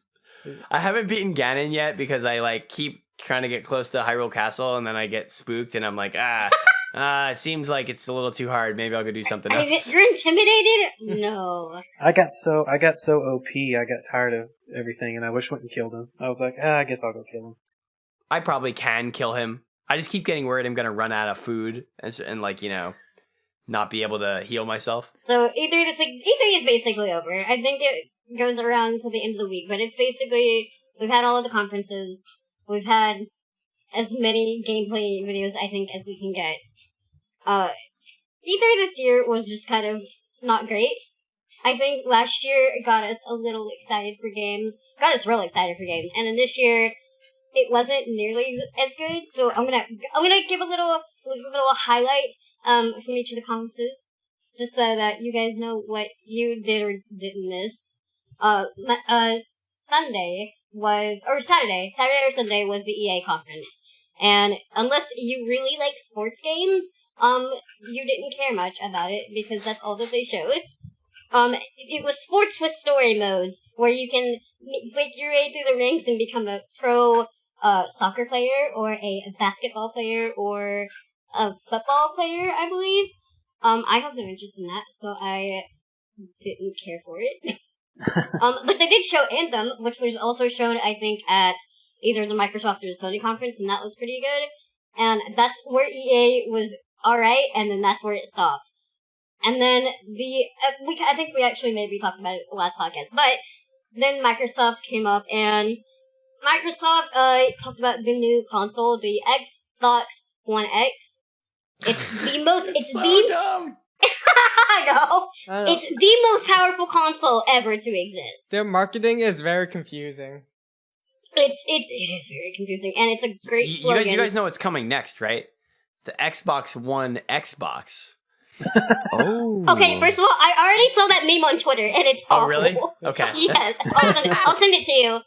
I haven't beaten Ganon yet because I like keep trying to get close to Hyrule Castle and then I get spooked and I'm like, it seems like it's a little too hard. Maybe I'll go do something else. You're intimidated? No. I got so OP, I got tired of everything, and I wish I went and killed him. I was like, I guess I'll go kill him. I probably can kill him. I just keep getting worried I'm going to run out of food and like, not be able to heal myself. So E3 this week, E3 is basically over. I think it goes around to the end of the week, but it's basically, we've had all of the conferences, we've had as many gameplay videos, I think, as we can get. E3 this year was just kind of not great. I think last year it got us a little excited for games, got us real excited for games, and then this year it wasn't nearly as good. So I'm gonna give a little highlight from each of the conferences, just so that you guys know what you did or didn't miss. Saturday or Sunday was the EA conference, and unless you really like sports games, you didn't care much about it because that's all that they showed. It was sports with story modes where you can make your way through the ranks and become a pro a soccer player or a basketball player or a football player, I believe. I have no interest in that, so I didn't care for it. But they did show Anthem, which was also shown, I think, at either the Microsoft or the Sony conference, and that was pretty good. And that's where EA was alright, and then that's where it stopped. And then I think we actually maybe talked about it in the last podcast, but then Microsoft came up, and Microsoft talked about the new console, the Xbox One X. It's the dumb. I know. It's the most powerful console ever to exist. Their marketing is very confusing. It is very confusing, and it's a great slogan. You guys know what's coming next, right? It's the Xbox One Xbox. Oh. Okay, first of all, I already saw that meme on Twitter, and it's awful. Oh, really? Okay. Yes, I'll send it to you.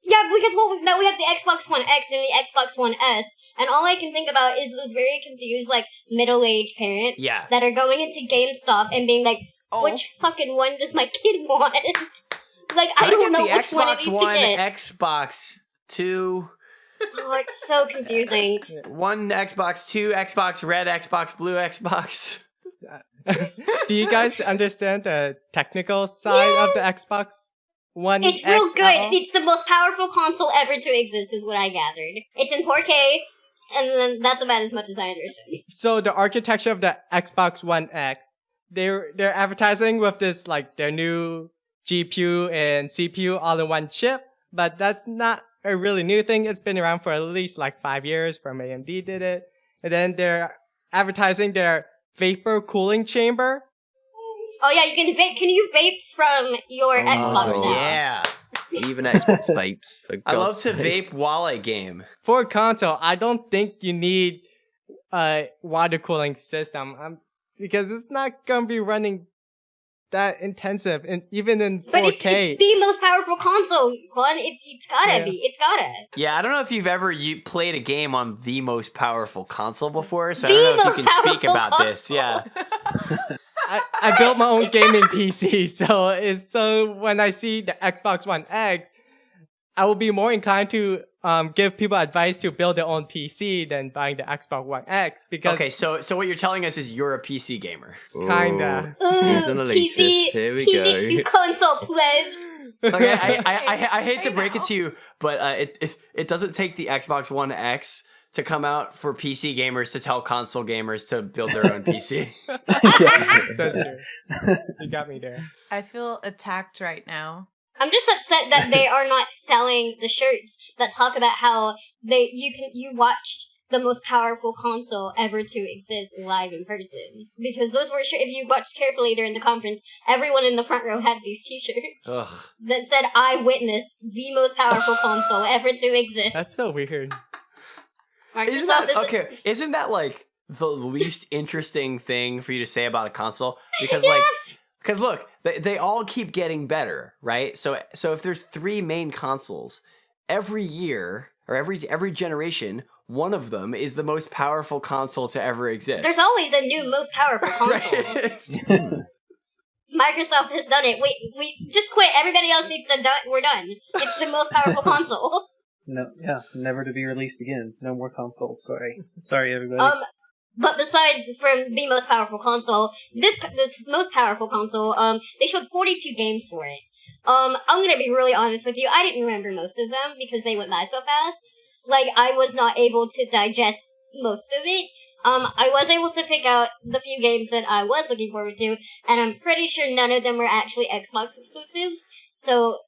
Yeah, because now we have the Xbox One X and the Xbox One S, and all I can think about is those very confused, like, middle-aged parents that are going into GameStop and being like, which fucking one does my kid want? Like, I don't know which one it needs to get. Xbox 2. Oh, it's so confusing. One Xbox, 2 Xbox, red Xbox, blue Xbox. Do you guys understand the technical side of the Xbox One It's X real good. at all? It's the most powerful console ever to exist, is what I gathered. It's in 4K, and then that's about as much as I understand. So the architecture of the Xbox One X, they're advertising with this, like, their new GPU and CPU all in one chip, but that's not a really new thing. It's been around for at least like 5 years. From AMD did it. And then they're advertising their vapor cooling chamber. Oh yeah, you can vape. Can you vape from your Xbox now? Yeah. Even Xbox vapes. For I love God's to sake. vape while I game. For a console, I don't think you need a water cooling system because it's not going to be running that intensive, and even in 4K. But it's the most powerful console, Quan. It's gotta be. It's gotta. Yeah, I don't know if you've ever played a game on the most powerful console before, so I don't know if you can speak about this. Yeah. I built my own gaming PC, so when I see the Xbox One X, I will be more inclined to give people advice to build their own PC than buying the Xbox One X because Okay, so what you're telling us is you're a PC gamer. Kinda. He's an elitist. Here we PC go. console plebs. Okay, I hate to break it to you, but it doesn't take the Xbox One X to come out for PC gamers to tell console gamers to build their own PC. That's true. You got me there. I feel attacked right now. I'm just upset that they are not selling the shirts that talk about how you watched the most powerful console ever to exist live in person. Because those were, if you watched carefully during the conference, everyone in the front row had these t-shirts that said, I witnessed the most powerful console ever to exist. That's so weird. Isn't that like the least interesting thing for you to say about a console? Because because look, they all keep getting better, right? So if there's 3 main consoles, every year or every generation, one of them is the most powerful console to ever exist. There's always a new most powerful console. Microsoft has done it. We just quit. Everybody else needs to we're done. It's the most powerful console. No, yeah, never to be released again. No more consoles. Sorry, everybody. But besides from the most powerful console, this most powerful console, they showed 42 games for it. I'm gonna be really honest with you. I didn't remember most of them because they went by so fast. Like, I was not able to digest most of it. I was able to pick out the few games that I was looking forward to, and I'm pretty sure none of them were actually Xbox exclusives. So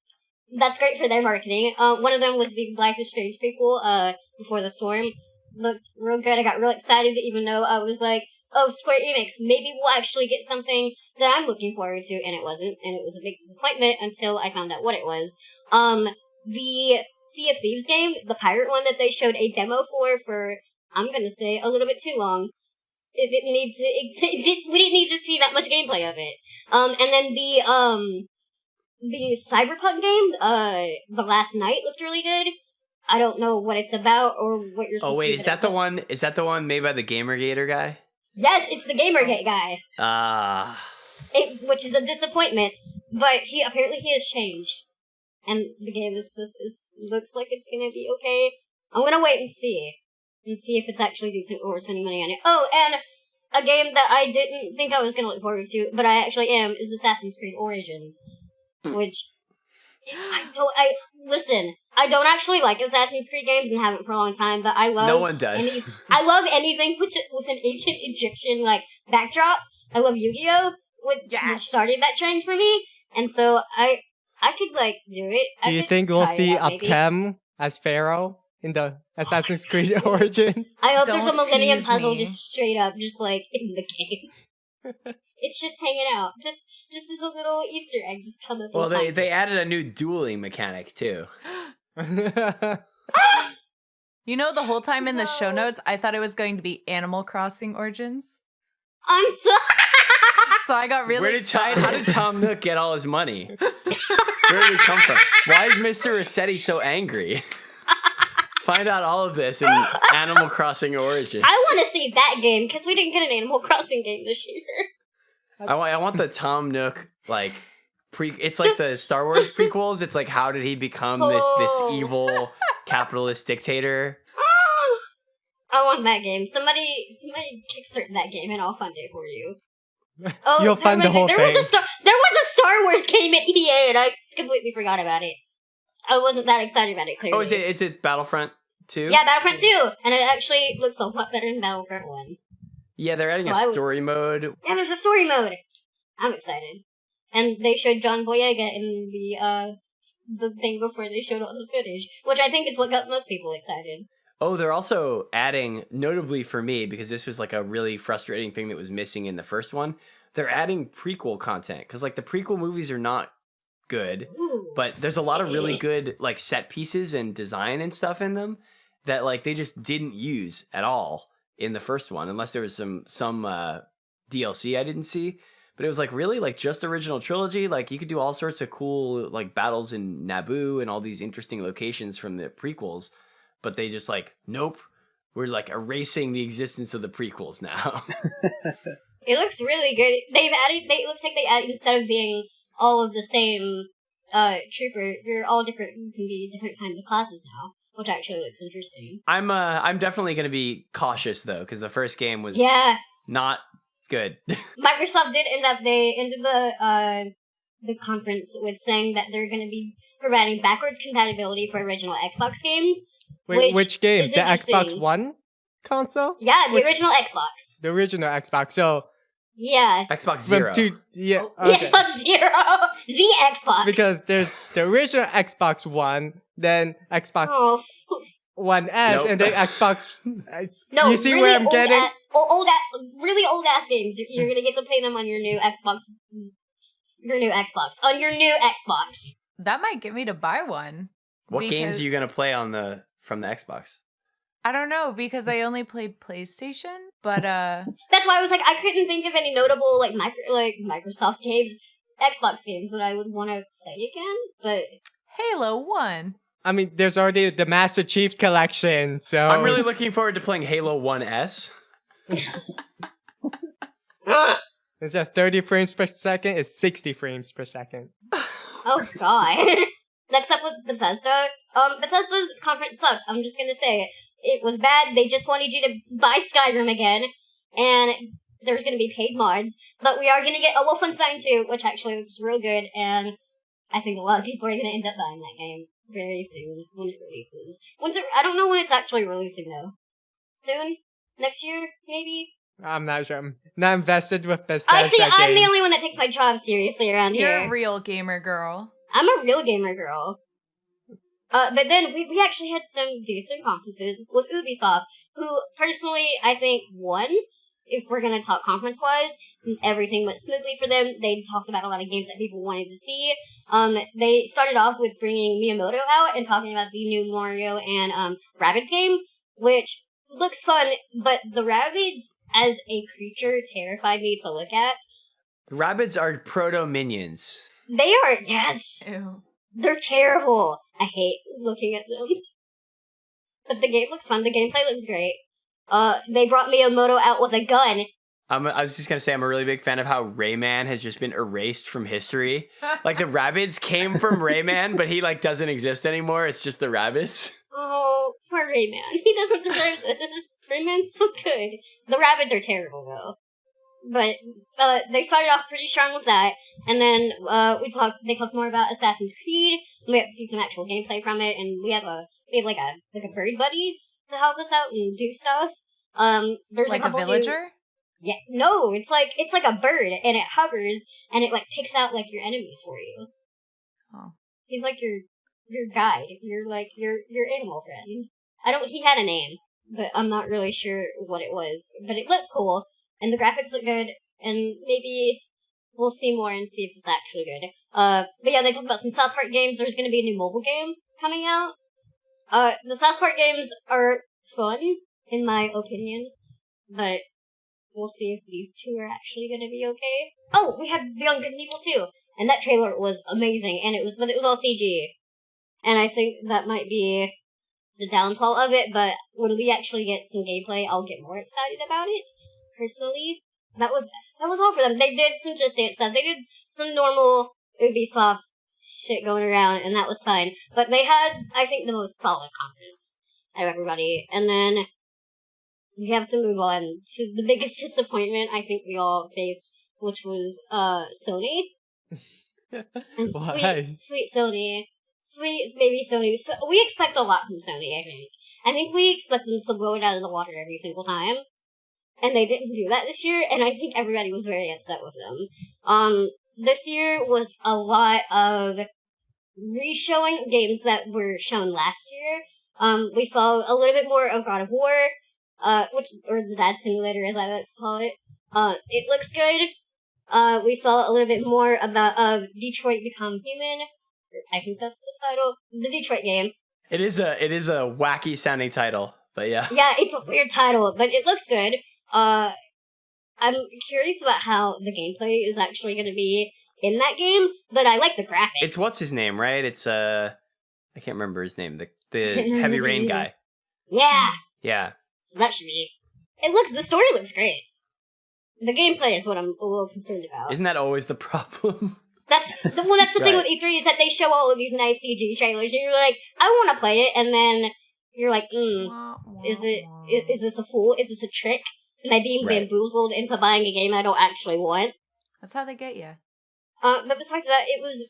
that's great for their marketing. One of them was the Life is Strange prequel, Before the Storm. Looked real good. I got real excited, even though I was like, oh, Square Enix, maybe we'll actually get something that I'm looking forward to, and it wasn't, and it was a big disappointment until I found out what it was. The Sea of Thieves game, the pirate one that they showed a demo for I'm gonna say, a little bit too long. It didn't need to, we didn't need to see that much gameplay of it. And then the Cyberpunk game, The Last Night looked really good. I don't know what it's about or what you're supposed to do. Oh wait, is that the one made by the Gamergator guy? Yes, it's the Gamergate guy. Ah. Which is a disappointment, but apparently he has changed. and the game looks like it's gonna be okay. I'm gonna wait and see if it's actually decent or spending money on it. Oh, and a game that I didn't think I was gonna look forward to, but I actually am, is Assassin's Creed Origins, which I don't actually like Assassin's Creed games and haven't for a long time, but I love No one does. I love anything with an ancient Egyptian backdrop. I love Yu-Gi-Oh, which started that trend for me, and so I could do it. Do you think we'll see Uptem as Pharaoh in the Assassin's Creed Origins? I hope there's a Don't Millennium tease Puzzle me. just straight up, just in the game. It's just hanging out, just as a little Easter egg, just come up. Well, they added a new dueling mechanic too. You know, the whole time in the show notes, I thought it was going to be Animal Crossing Origins. I'm so. So I got really excited. How did Tom Nook get all his money? Where did he come from? Why is Mr. Rossetti so angry? Find out all of this in Animal Crossing Origins. I want to see that game because we didn't get an Animal Crossing game this year. I want the Tom Nook it's like the Star Wars prequels. It's like, how did he become this evil capitalist dictator? I want that game. Somebody kickstart that game and I'll fund it for you. Oh, You'll fund the whole thing. There was a Star Wars game at EA and I completely forgot about it. I wasn't that excited about it, clearly. Oh, is it Battlefront 2? Yeah, Battlefront 2! And it actually looks a lot better than Battlefront 1. Yeah, they're adding a story mode. Yeah, there's a story mode! I'm excited. And they showed John Boyega in the thing before they showed all the footage, which I think is what got most people excited. Oh, they're also adding, notably for me, because this was a really frustrating thing that was missing in the first one, they're adding prequel content. Because, the prequel movies are not good, but there's a lot of really good, set pieces and design and stuff in them that, they just didn't use at all in the first one, unless there was some DLC I didn't see. But it was, really, just original trilogy. You could do all sorts of cool, battles in Naboo and all these interesting locations from the prequels. But they just nope, we're erasing the existence of the prequels now. It looks really good. It looks like they added, instead of being all of the same trooper, you're all different, you can be different kinds of classes now, which actually looks interesting. I'm definitely going to be cautious though, because the first game was not good. Microsoft they ended the conference with saying that they're going to be providing backwards compatibility for original Xbox games. Wait, which game? The Xbox One console? Yeah, the original Xbox. The original Xbox. So yeah, Xbox Zero. Okay. The Xbox Zero, the Xbox. Because there's the original Xbox One, then Xbox One S, and then Xbox. No, you see really where I'm getting? Really old ass games. You're gonna get to play them on your new Xbox. On your new Xbox. That might get me to buy one. What games are you gonna play from the Xbox? I don't know, because I only played PlayStation, but That's why I was I couldn't think of any notable Microsoft games, Xbox games that I would want to play again. But Halo 1. I mean, there's already the Master Chief Collection, so I'm really looking forward to playing Halo 1S. Instead of 30 frames per second, it's 60 frames per second. Oh god. Next up was Bethesda. Bethesda's conference sucked. I'm just gonna say it. It was bad. They just wanted you to buy Skyrim again, and there's gonna be paid mods. But we are gonna get a Wolfenstein 2, which actually looks real good, and I think a lot of people are gonna end up buying that game very soon when it releases. I don't know when it's actually releasing though. Soon? Next year, maybe? I'm not sure. I'm not invested with Bethesda games. I'm the only one that takes my job seriously around You're here. a real gamer girl. I'm a real gamer girl. But then we actually had some decent conferences with Ubisoft, who personally I think won, if we're going to talk conference-wise. Everything went smoothly for them. They talked about a lot of games that people wanted to see. They started off with bringing Miyamoto out and talking about the new Mario and Rabbids game, which looks fun, but the Rabbids as a creature terrified me to look at. The Rabbids are proto-minions. They are, yes. Ew. They're terrible. I hate looking at them. But the game looks fun. The gameplay looks great. They brought Miyamoto out with a gun, I was just gonna say I'm a really big fan of how Rayman has just been erased from history. Like the Rabbids came from Rayman, but he like doesn't exist anymore. It's just the Rabbids. Oh, poor Rayman. He doesn't deserve this. Rayman's so good. The Rabbids are terrible though. But they started off pretty strong with that, and then they talked more about Assassin's Creed. We got to see some actual gameplay from it, and we have like a bird buddy to help us out and do stuff. There's Like a a villager? Yeah, no, it's like a bird, and it hovers, and it like picks out like your enemies for you. Oh. He's like your guide. You're like your animal friend. He had a name, but I'm not really sure what it was. But it looks cool, and the graphics look good, and maybe we'll see more and see if it's actually good. But yeah, they talked about some South Park games. There's gonna be a new mobile game coming out. The South Park games are fun, in my opinion, but we'll see if these two are actually gonna be okay. Oh, we had Beyond Good and Evil too, and that trailer was amazing, but it was all CG. And I think that might be the downfall of it, but when we actually get some gameplay, I'll get more excited about it, personally. That was all for them. They did some Just Dance stuff. They did some normal Ubisoft shit going around, and that was fine. But they had, I think, the most solid confidence out of everybody. And then we have to move on to the biggest disappointment I think we all faced, which was Sony. And Why? sweet Sony. Sweet baby Sony. So we expect a lot from Sony, I think. I think we expect them to blow it out of the water every single time. And they didn't do that this year, and I think everybody was very upset with them. This year was a lot of re-showing games that were shown last year. We saw a little bit more of God of War, or the Dad Simulator as I like to call it. It looks good. We saw a little bit more about Detroit Become Human. I think that's the title. The Detroit game. It is a wacky sounding title, but yeah. Yeah, it's a weird title, but it looks good. I'm curious about how the gameplay is actually going to be in that game, but I like the graphics. It's what's his name, right? It's I can't remember his name. The Heavy Rain guy. Yeah. Yeah. So that should be. The story looks great. The gameplay is what I'm a little concerned about. Isn't that always the problem? That's the thing with E3 is that they show all of these nice CG trailers, and you're like, I want to play it, and then you're like, is this a fool? Is this a trick? Am I being bamboozled into buying a game I don't actually want? That's how they get you. But besides that,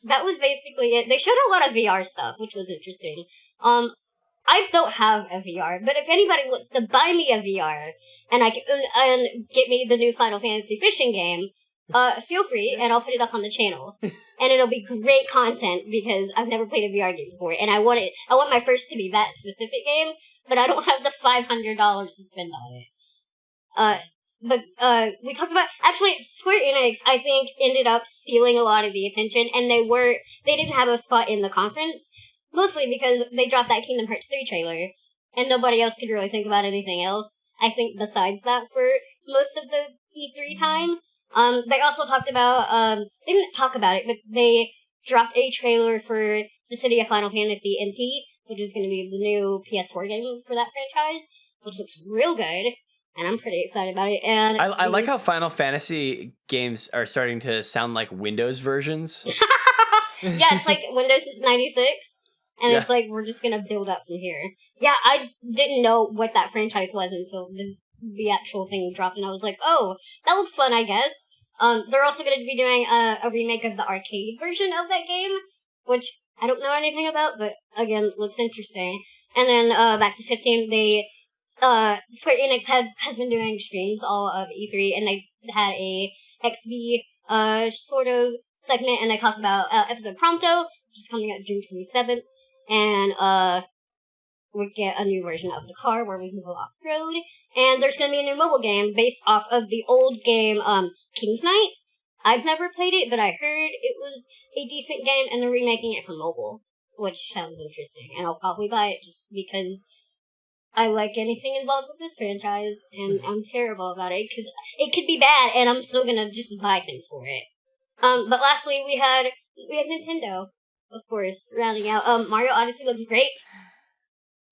that was basically it. They showed a lot of VR stuff, which was interesting. I don't have a VR, but if anybody wants to buy me a VR and get me the new Final Fantasy fishing game, feel free, and I'll put it up on the channel. And it'll be great content because I've never played a VR game before, and I want my first to be that specific game, but I don't have the $500 to spend on it. But we talked about, actually, Square Enix, I think, ended up stealing a lot of the attention, and they didn't have a spot in the conference, mostly because they dropped that Kingdom Hearts 3 trailer, and nobody else could really think about anything else, I think, besides that for most of the E3 time. They also talked about, they didn't talk about it, but they dropped a trailer for the City of Final Fantasy NT, which is going to be the new PS4 game for that franchise, which looks real good. And I'm pretty excited about it. And I like how Final Fantasy games are starting to sound like Windows versions. Yeah, it's like Windows 96. And it's like, we're just going to build up from here. Yeah, I didn't know what that franchise was until the actual thing dropped. And I was like, oh, that looks fun, I guess. They're also going to be doing a remake of the arcade version of that game, which I don't know anything about, but again, looks interesting. And then back to 15, Square Enix has been doing streams all of E3, and they had a XB sort of segment, and they talked about episode Prompto, which is coming out June 27th, and we get a new version of the car where we can go off road, and there's going to be a new mobile game based off of the old game King's Knight. I've never played it, but I heard it was a decent game, and they're remaking it for mobile, which sounds interesting, and I'll probably buy it just because I like anything involved with this franchise, and I'm terrible about it, because it could be bad, and I'm still gonna just buy things for it. But lastly, we had Nintendo, of course, rounding out. Mario Odyssey looks great.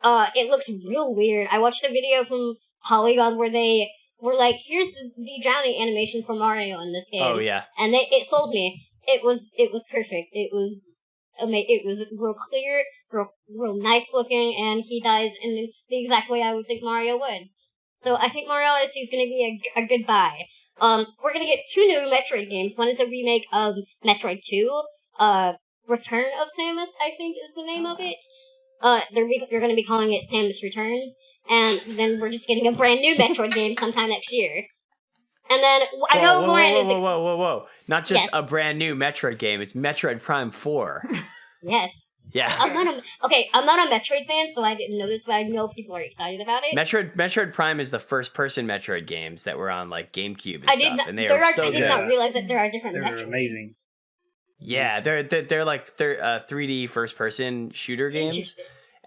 It looks real weird. I watched a video from Polygon where they were like, here's the drowning animation for Mario in this game. Oh yeah. And it sold me. It was perfect. It was real clear, real nice looking, and he dies in the exact way I would think Mario would. So I think Mario Odyssey is going to be a good buy. We're going to get 2 new Metroid games. One is a remake of Metroid 2. Return of Samus, I think is the name of it. They're going to be calling it Samus Returns. And then we're just getting a brand new Metroid game sometime next year. And then I know Lauren is... Whoa. Not just a brand new Metroid game. It's Metroid Prime 4. Yes. Yeah. I'm not a Metroid fan, so I didn't know this, but I know people are excited about it. Metroid Prime is the first-person Metroid games that were on like GameCube and stuff, and they are so good. I did not realize that there are different Metroids. They're amazing. Yeah, they're 3D first-person shooter games.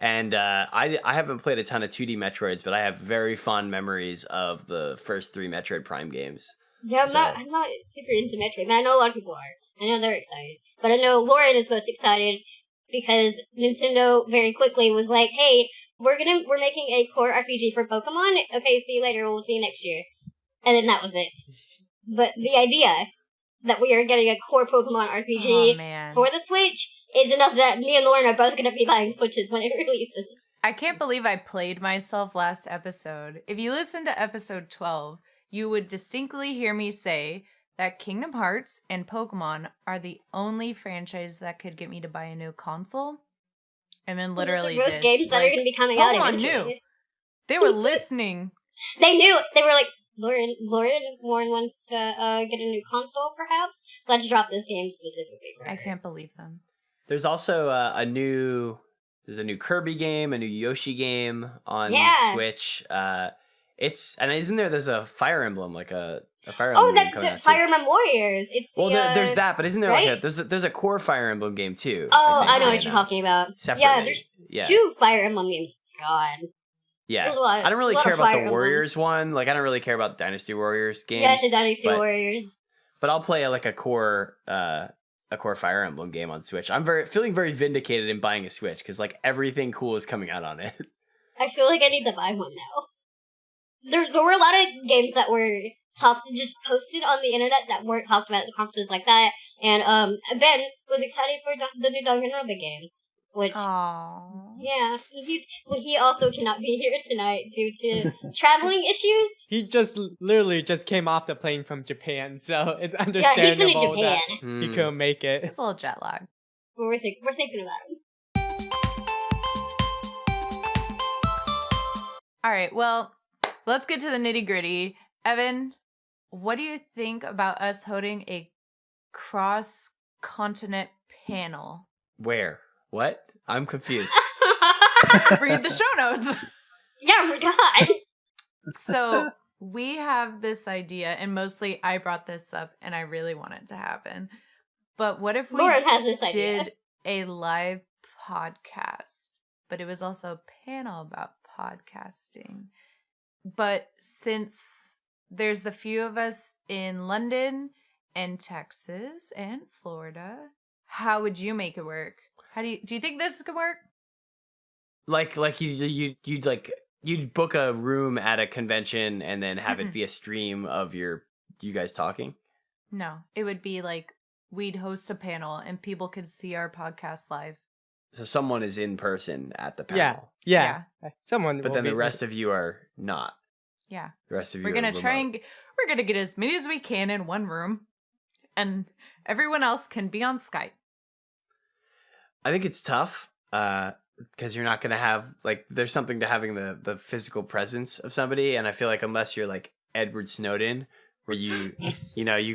And I haven't played a ton of 2D Metroids, but I have very fond memories of the first 3 Metroid Prime games. Yeah, I'm not super into Metroid, but I know a lot of people are. I know they're excited. But I know Lauren is most excited because Nintendo very quickly was like, hey, we're making a core RPG for Pokemon. Okay, see you later, we'll see you next year. And then that was it. But the idea that we are getting a core Pokemon RPG for the Switch is enough that me and Lauren are both going to be buying Switches when it releases. I can't believe I played myself last episode. If you listen to episode 12, you would distinctly hear me say that Kingdom Hearts and Pokemon are the only franchise that could get me to buy a new console. And then literally those are both games that are going to be coming out Pokemon eventually. knew. They were listening. They knew. They were like, Lauren wants to get a new console, perhaps? Let's drop this game specifically for her. I can't believe them. There's also a new Kirby game, a new Yoshi game on Switch. Isn't there's a Fire Emblem, like a Fire Emblem game coming out too. Fire Emblem Warriors. It's there's that, but isn't there right? there's a core Fire Emblem game too? Oh, I know what you're talking about. Separately. Yeah, there's 2 Fire Emblem games. God. Yeah, I don't really care about the Warriors one. Like, I don't really care about Dynasty Warriors games. Yeah, it's a Dynasty Warriors. But I'll play a core Fire Emblem game on Switch. I'm feeling very vindicated in buying a Switch because like everything cool is coming out on it. I feel like I need to buy one now. There were a lot of games that were just posted on the internet that weren't talked about at the conferences like that. And Ben was excited for the new Danganronpa game. Which, yeah, he also cannot be here tonight due to traveling issues. He literally just came off the plane from Japan, so it's understandable that he couldn't make it. It's a little jet lag. We're thinking about him. All right, well, let's get to the nitty gritty. Evan, what do you think about us holding a cross-continent panel? Where? What? I'm confused. Read the show notes. Yeah, we got. So we have this idea, and mostly I brought this up, and I really want it to happen. But what if we did a live podcast, but it was also a panel about podcasting? But since there's the few of us in London and Texas and Florida, how would you make it work? Do you think this could work? Like you'd book a room at a convention and then have it be a stream of you guys talking? No, it would be like we'd host a panel and people could see our podcast live. So someone is in person at the panel. Yeah. Someone. But then the rest of you are not. Yeah. The rest of you. We're gonna we're gonna get as many as we can in one room, and everyone else can be on Skype. I think it's tough because you're not going to have, there's something to having the physical presence of somebody. And I feel like unless you're like Edward Snowden, where you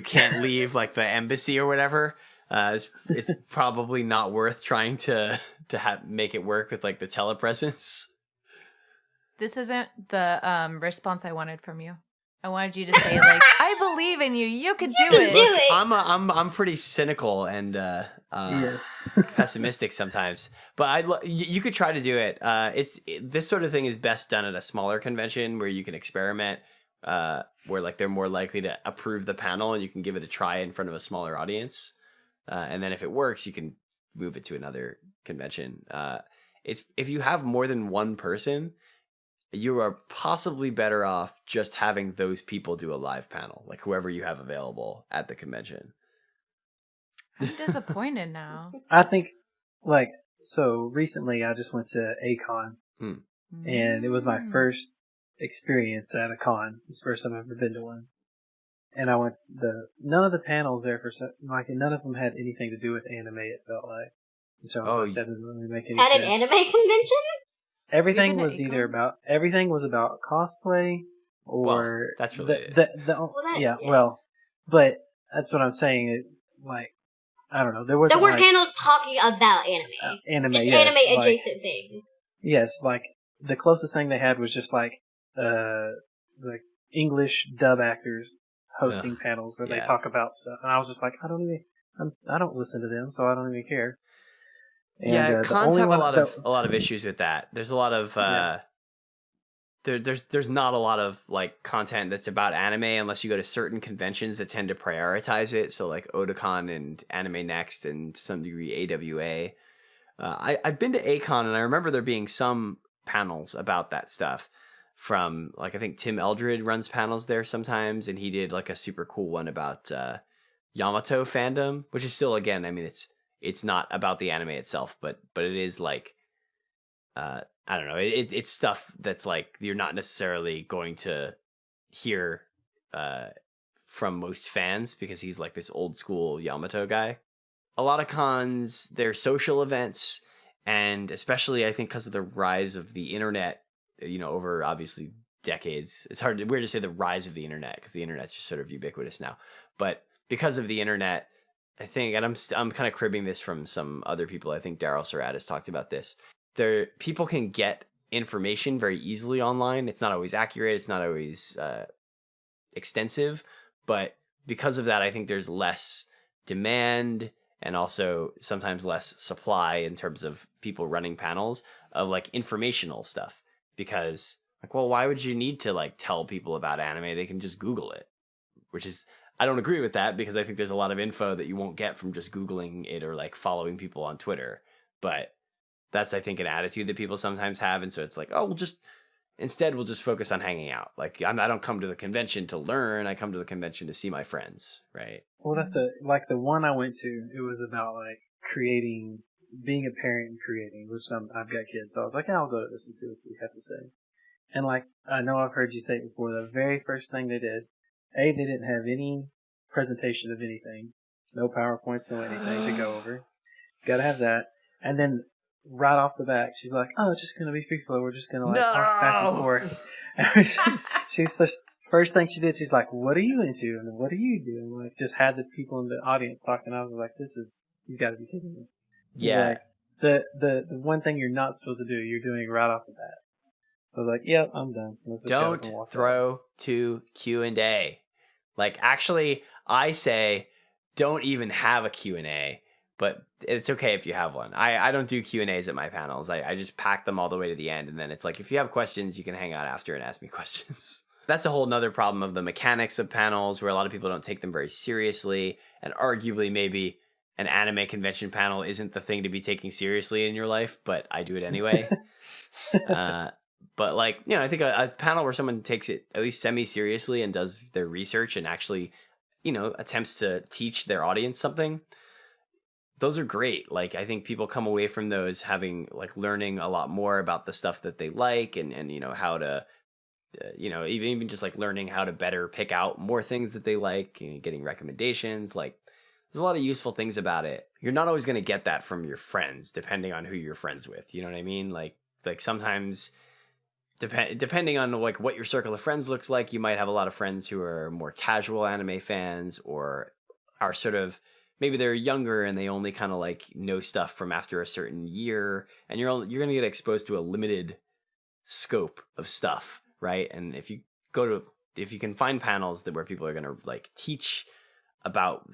can't leave the embassy or whatever, it's probably not worth trying to make it work with the telepresence. This isn't the response I wanted from you. I wanted you to say I believe in you. You could do it. Look, I'm pretty cynical and pessimistic sometimes, but you could try to do it. This sort of thing is best done at a smaller convention where you can experiment, where they're more likely to approve the panel and you can give it a try in front of a smaller audience, and then if it works, you can move it to another convention. If you have more than one person, you are possibly better off just having those people do a live panel, like whoever you have available at the convention. I'm disappointed now. I think, so recently I just went to a con, and it was my first experience at a con. It's the first time I've ever been to one. And I went, none of the panels there none of them had anything to do with anime, it felt like. Which I was like, that doesn't really make any sense. At an anime convention? Everything was everything was about cosplay or that's really but that's what I'm saying. I don't know. There weren't panels talking about anime. Anime, just yes, anime adjacent things. Yes, the closest thing they had was just English dub actors hosting panels where they talk about stuff, and I was just like, I don't listen to them, so I don't even care. And, cons have a lot of issues with that. There's a lot of there's not a lot of content that's about anime unless you go to certain conventions that tend to prioritize it. So like Otakon and Anime Next and to some degree AWA. I've been to A-Kon and I remember there being some panels about that stuff from I think Tim Eldred runs panels there sometimes, and he did a super cool one about Yamato fandom, which is still, again, I mean, it's not about the anime itself, but it is I don't know, it's stuff that's you're not necessarily going to hear from most fans because he's this old school Yamato guy. A lot of cons, they're social events, and especially I think because of the rise of the internet, over obviously decades, it's weird to say the rise of the internet because the internet's just sort of ubiquitous now, but because of the internet, I think, and I'm kind of cribbing this from some other people. I think Daryl Surratt has talked about this. People can get information very easily online. It's not always accurate. It's not always extensive, but because of that, I think there's less demand and also sometimes less supply in terms of people running panels of informational stuff. Because why would you need to tell people about anime? They can just Google it, which is, I don't agree with that because I think there's a lot of info that you won't get from just Googling it or following people on Twitter. But that's, I think, an attitude that people sometimes have. And so it's we'll just focus on hanging out. I don't come to the convention to learn. I come to the convention to see my friends. Right. Well, that's the one I went to, it was about being a parent and creating, which I've got kids. So I was like, I'll go to this and see what you have to say. And I know I've heard you say it before, the very first thing they did, they didn't have any presentation of anything. No PowerPoints, no anything to go over. Got to have that. And then right off the bat, she's like, "Oh, it's just going to be free flow. We're just going to talk back and forth." She's the first thing she did. She's like, "What are you into? And what are you doing?" Just had the people in the audience talking. I was like, "You got to be kidding me." Yeah. The one thing you're not supposed to do, you're doing right off the bat. So I was like, "Yep, I'm done." Don't throw to Q&A. Actually, I say don't even have a Q&A, but it's okay if you have one. I don't do Q&As at my panels. I just pack them all the way to the end, and then it's if you have questions, you can hang out after and ask me questions. That's a whole nother problem of the mechanics of panels, where a lot of people don't take them very seriously, and arguably maybe an anime convention panel isn't the thing to be taking seriously in your life, but I do it anyway. But I think a panel where someone takes it at least semi-seriously and does their research and actually, attempts to teach their audience something, those are great. I think people come away from those having learning a lot more about the stuff that they like and how to, even just learning how to better pick out more things that they like and getting recommendations. There's a lot of useful things about it. You're not always going to get that from your friends, depending on who you're friends with. You know what I mean? Sometimes, depending on what your circle of friends looks like, you might have a lot of friends who are more casual anime fans or are sort of, maybe they're younger and they only kind of know stuff from after a certain year, and you're going to get exposed to a limited scope of stuff, right? And if you can find panels where people are going to teach about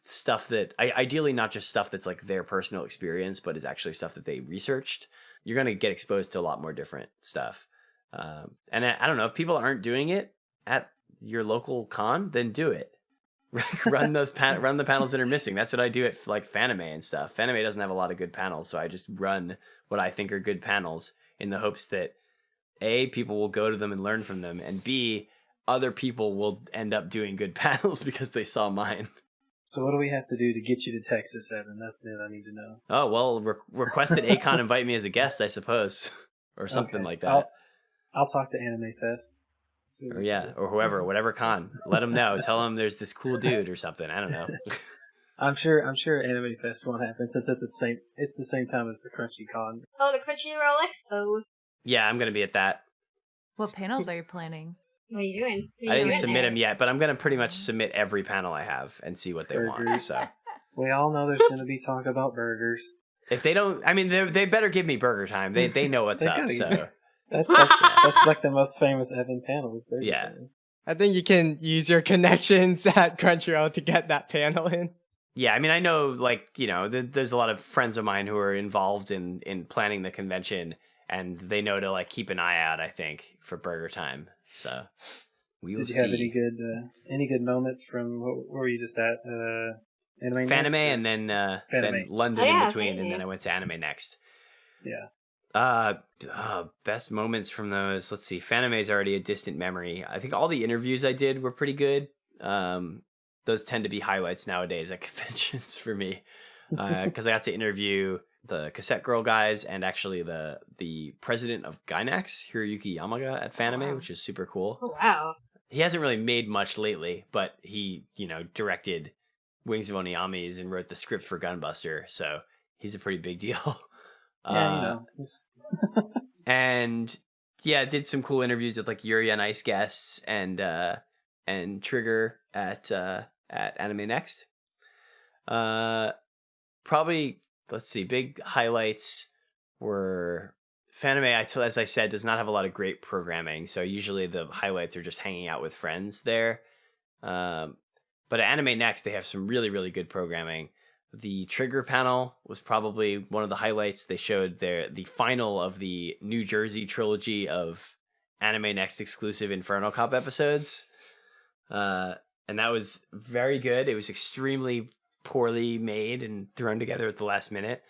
stuff that ideally not just stuff that's their personal experience, but is actually stuff that they researched, you're going to get exposed to a lot more different stuff. And I don't know, if people aren't doing it at your local con, then do it. Run the panels that are missing. That's what I do at Fanime and stuff. Fanime doesn't have a lot of good panels, so I just run what I think are good panels in the hopes that A, people will go to them and learn from them, and B, other people will end up doing good panels because they saw mine. So what do we have to do to get you to Texas, Evan? That's it I need to know. Oh, well, request that Akon invite me as a guest, I suppose. Or something like that. I'll talk to Anime Fest. Or or whoever, whatever con. Let them know. Tell them there's this cool dude or something. I don't know. I'm sure Anime Fest won't happen since it's the same time as the Crunchy Con. Oh, the Crunchyroll Expo. Yeah, I'm going to be at that. What panels are you planning? What are you doing? I didn't submit them yet, but I'm going to pretty much submit every panel I have and see what they want. So we all know there's going to be talk about burgers. If they don't, I mean, they better give me burger time. They know what's up. So that's like the most famous Evan panel is burger time. I think you can use your connections at Crunchyroll to get that panel in. Yeah, I mean, I know, like, you know, there's a lot of friends of mine who are involved in planning the convention, and they know to, like, keep an eye out, I think, for burger time. So we will see. Did you have any good moments from where were you just at? Anime Fanime Next, and then London in between, and then I went to Anime Next. Yeah. Best moments from those. Let's see. Fanime is already a distant memory. I think all the interviews I did were pretty good. Those tend to be highlights nowadays at conventions for me, because I got to interview the Cassette Girl guys and actually the president of Gainax, Hiroyuki Yamaga, at Fanime, which is super cool. Oh, wow. He hasn't really made much lately, but he, directed Wings of Oniyamis and wrote the script for Gunbuster, so he's a pretty big deal. Yeah, And yeah, did some cool interviews with like Yuri on Ice guests and Trigger at Anime Next. Probably, let's see, big highlights were Fanime, as I said, does not have a lot of great programming, so usually the highlights are just hanging out with friends there. But at Anime Next, they have some really, really good programming. The Trigger panel was probably one of the highlights. They showed the final of the New Jersey trilogy of Anime Next exclusive Inferno Cop episodes. And that was very good. It was extremely poorly made and thrown together at the last minute.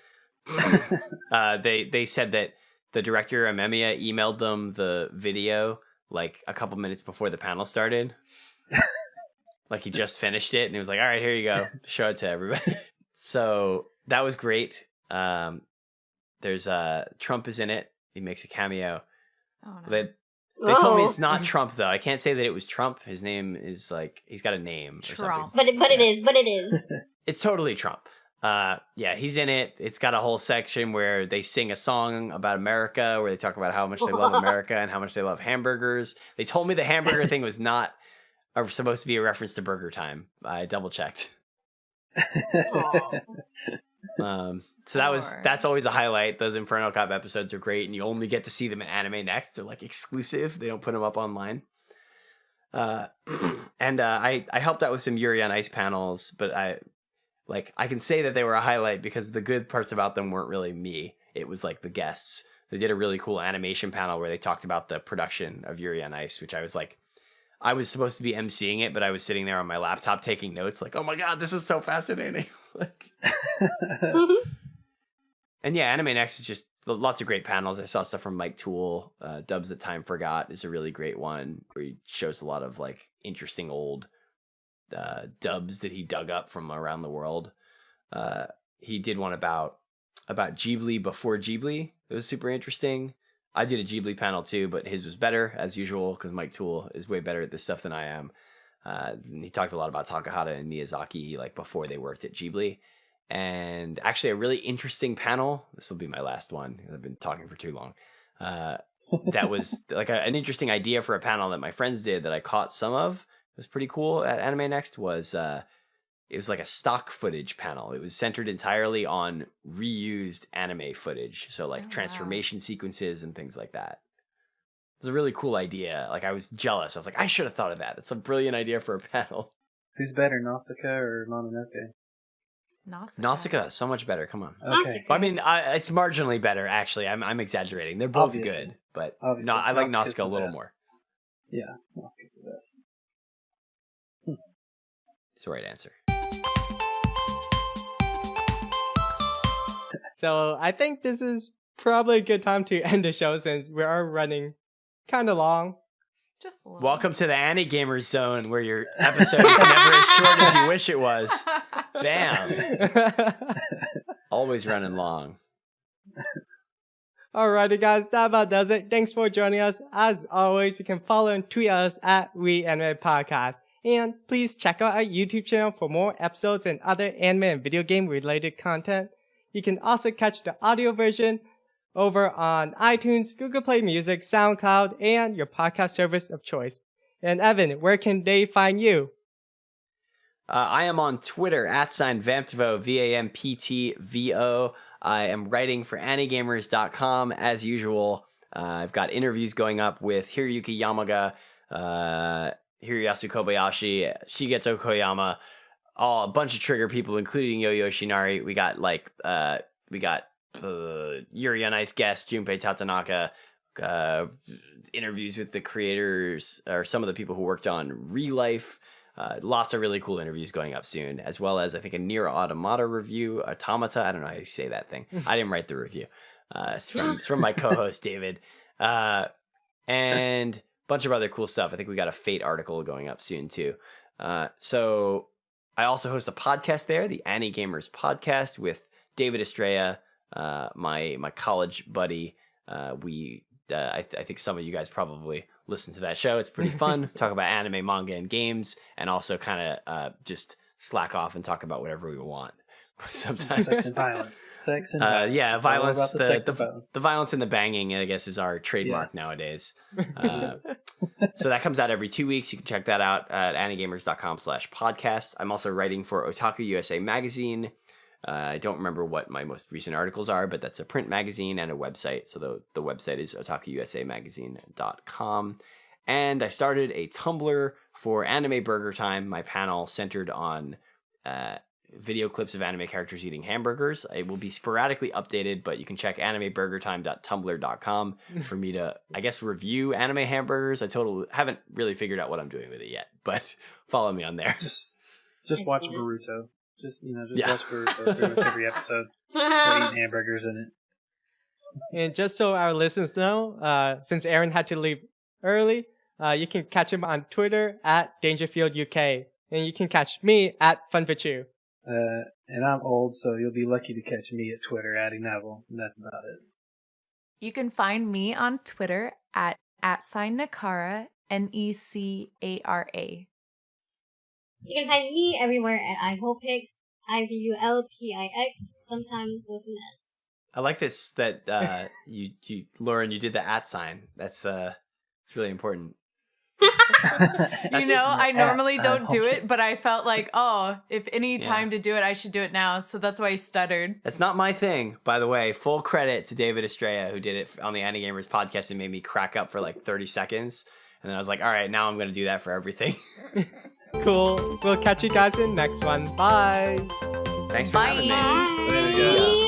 They said that the director, Amemiya, emailed them the video like a couple minutes before the panel started. Like he just finished it and he was like, all right, here you go. Show it to everybody. So that was great. There's Trump is in it. He makes a cameo. Oh, no. They told me it's not Trump though. I can't say that it was Trump. His name is like, he's got a name. Trump. But it is. It's totally Trump. Yeah, he's in it. It's got a whole section where they sing a song about America, where they talk about how much they love America and how much they love hamburgers. They told me the hamburger thing was not supposed to be a reference to Burger Time. I double checked. So that's always a highlight. Those Inferno Cop episodes are great, and you only get to see them at Anime Next. They're like exclusive. They don't put them up online. And I helped out with some Yuri on Ice panels, but I can say that they were a highlight because the good parts about them weren't really me. It was like the guests. They did a really cool animation panel where they talked about the production of Yuri on Ice, which I was supposed to be emceeing it, but I was sitting there on my laptop taking notes like, oh my God, this is so fascinating. And yeah, Anime Next is just lots of great panels. I saw stuff from Mike Toole. Dubs That Time Forgot is a really great one where he shows a lot of like interesting old dubs that he dug up from around the world. He did one about Ghibli before Ghibli. It was super interesting. I did a Ghibli panel too, but his was better as usual because Mike Toole is way better at this stuff than I am. He talked a lot about Takahata and Miyazaki like before they worked at Ghibli. And actually a really interesting panel. This will be my last one. I've been talking for too long. That was like an interesting idea for a panel that my friends did that I caught some of. It was pretty cool at Anime Next was it was like a stock footage panel. It was centered entirely on reused anime footage. So like transformation sequences and things like that. It was a really cool idea. Like I was jealous. I was like, I should have thought of that. That's a brilliant idea for a panel. Who's better, Nausicaa or Mononoke? Nausicaa, so much better. Come on. Okay. I mean, it's marginally better, actually. I'm exaggerating. They're both good, but no, I like Nausicaa a little more. Yeah, Nausicaa's the best. It's the right answer. So I think this is probably a good time to end the show since we are running kind of long. Just a little. Welcome to the Annie Gamers Zone, where your episode is never as short as you wish it was. Bam. Always running long. Alrighty, guys, that about does it. Thanks for joining us. As always, you can follow and tweet us at We Anime Podcast. And please check out our YouTube channel for more episodes and other anime and video game related content. You can also catch the audio version over on iTunes, Google Play Music, SoundCloud, and your podcast service of choice. And Evan, where can they find you? I am on Twitter at @Vamptvo, VAMPTVO. I am writing for AniGamers.com as usual. I've got interviews going up with Hiroyuki Yamaga, Hiroyasu Kobayashi, Shigeto Koyama, a bunch of Trigger people, including Yo-Yo Shinari. We got Yuri on Ice guest, Junpei Tatanaka, interviews with the creators or some of the people who worked on Relife. Lots of really cool interviews going up soon, as well as I think a Nier Automata review, Automata. I don't know how you say that thing. I didn't write the review. It's from my co-host David, and a bunch of other cool stuff. I think we got a Fate article going up soon too. So I also host a podcast there, the Annie Gamers Podcast, with David Estrella, my college buddy. I think some of you guys probably listen to that show. It's pretty fun. Talk about anime, manga, and games, and also kind of just slack off and talk about whatever we want. Sometimes sex and violence. Yeah, it's violence. All about violence. The violence and the banging, I guess, is our trademark nowadays. So that comes out every 2 weeks. You can check that out at anigamers.com/podcast. I'm also writing for Otaku USA Magazine. I don't remember what my most recent articles are, but that's a print magazine and a website. So the website is otakuusamagazine.com. And I started a Tumblr for Anime Burger Time, my panel centered on video clips of anime characters eating hamburgers. It will be sporadically updated, but you can check animeburgertime.tumblr.com for me to, I guess, review anime hamburgers. I haven't really figured out what I'm doing with it yet, but follow me on there. Just watch Boruto. Just watch Boruto pretty much every episode. They're eating hamburgers in it. And just so our listeners know, since Aaron had to leave early, you can catch him on Twitter at Dangerfield UK. And you can catch me at FunFitChu. And I'm old, so you'll be lucky to catch me at Twitter at Nazzle, and that's about it. You can find me on Twitter at @Nakara, NECARA. You can find me everywhere at iVulpix, IVULPIX, sometimes with an S. I like this that you Lauren, you did the @ That's it's really important. I normally don't do it, but I felt like, if any time to do it, I should do it now. So that's why I stuttered. That's not my thing, by the way. Full credit to David Estrella, who did it on the Annie Gamers podcast and made me crack up for like 30 seconds. And then I was like, all right, now I'm going to do that for everything. Cool. We'll catch you guys in next one. Bye. Thanks for having me. Bye. There we go.